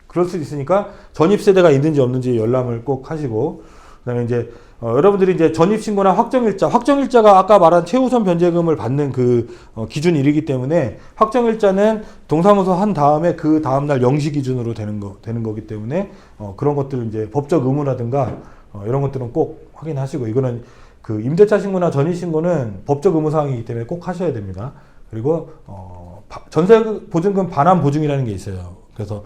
그럴 수 있으니까 전입세대가 있는지 없는지 열람을 꼭 하시고, 그다음에 이제 여러분들이 이제 전입신고나 확정일자가 아까 말한 최우선 변제금을 받는 그 기준일이기 때문에, 확정일자는 동사무소 한 다음에 그 다음날 0시 기준으로 되는 거기 때문에 그런 것들은 이제 법적 의무라든가 이런 것들은 꼭 확인하시고, 이거는 그 임대차 신고나 전입신고는 법적 의무사항이기 때문에 꼭 하셔야 됩니다. 그리고 전세 보증금 반환 보증이라는 게 있어요. 그래서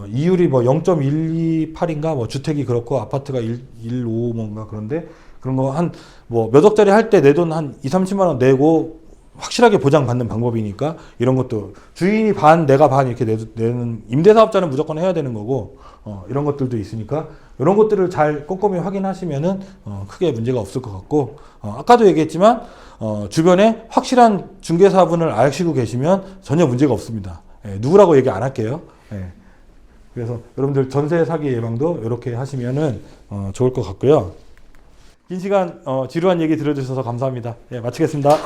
이율이 뭐 0.128인가 뭐 주택이 그렇고 아파트가 1.15 뭔가 그런데, 그런 거 한 뭐 몇 억짜리 할 때 내 돈 한 2, 30만 원 내고 확실하게 보장받는 방법이니까, 이런 것도 주인이 반 내가 반 이렇게 내는, 임대사업자는 무조건 해야 되는 거고, 이런 것들도 있으니까 이런 것들을 잘 꼼꼼히 확인하시면은 크게 문제가 없을 것 같고, 아까도 얘기했지만 주변에 확실한 중개사분을 아시고 계시면 전혀 문제가 없습니다. 누구라고 얘기 안 할게요. 그래서 여러분들 전세 사기 예방도 이렇게 하시면은 좋을 것 같고요. 긴 시간 지루한 얘기 들어주셔서 감사합니다. 마치겠습니다.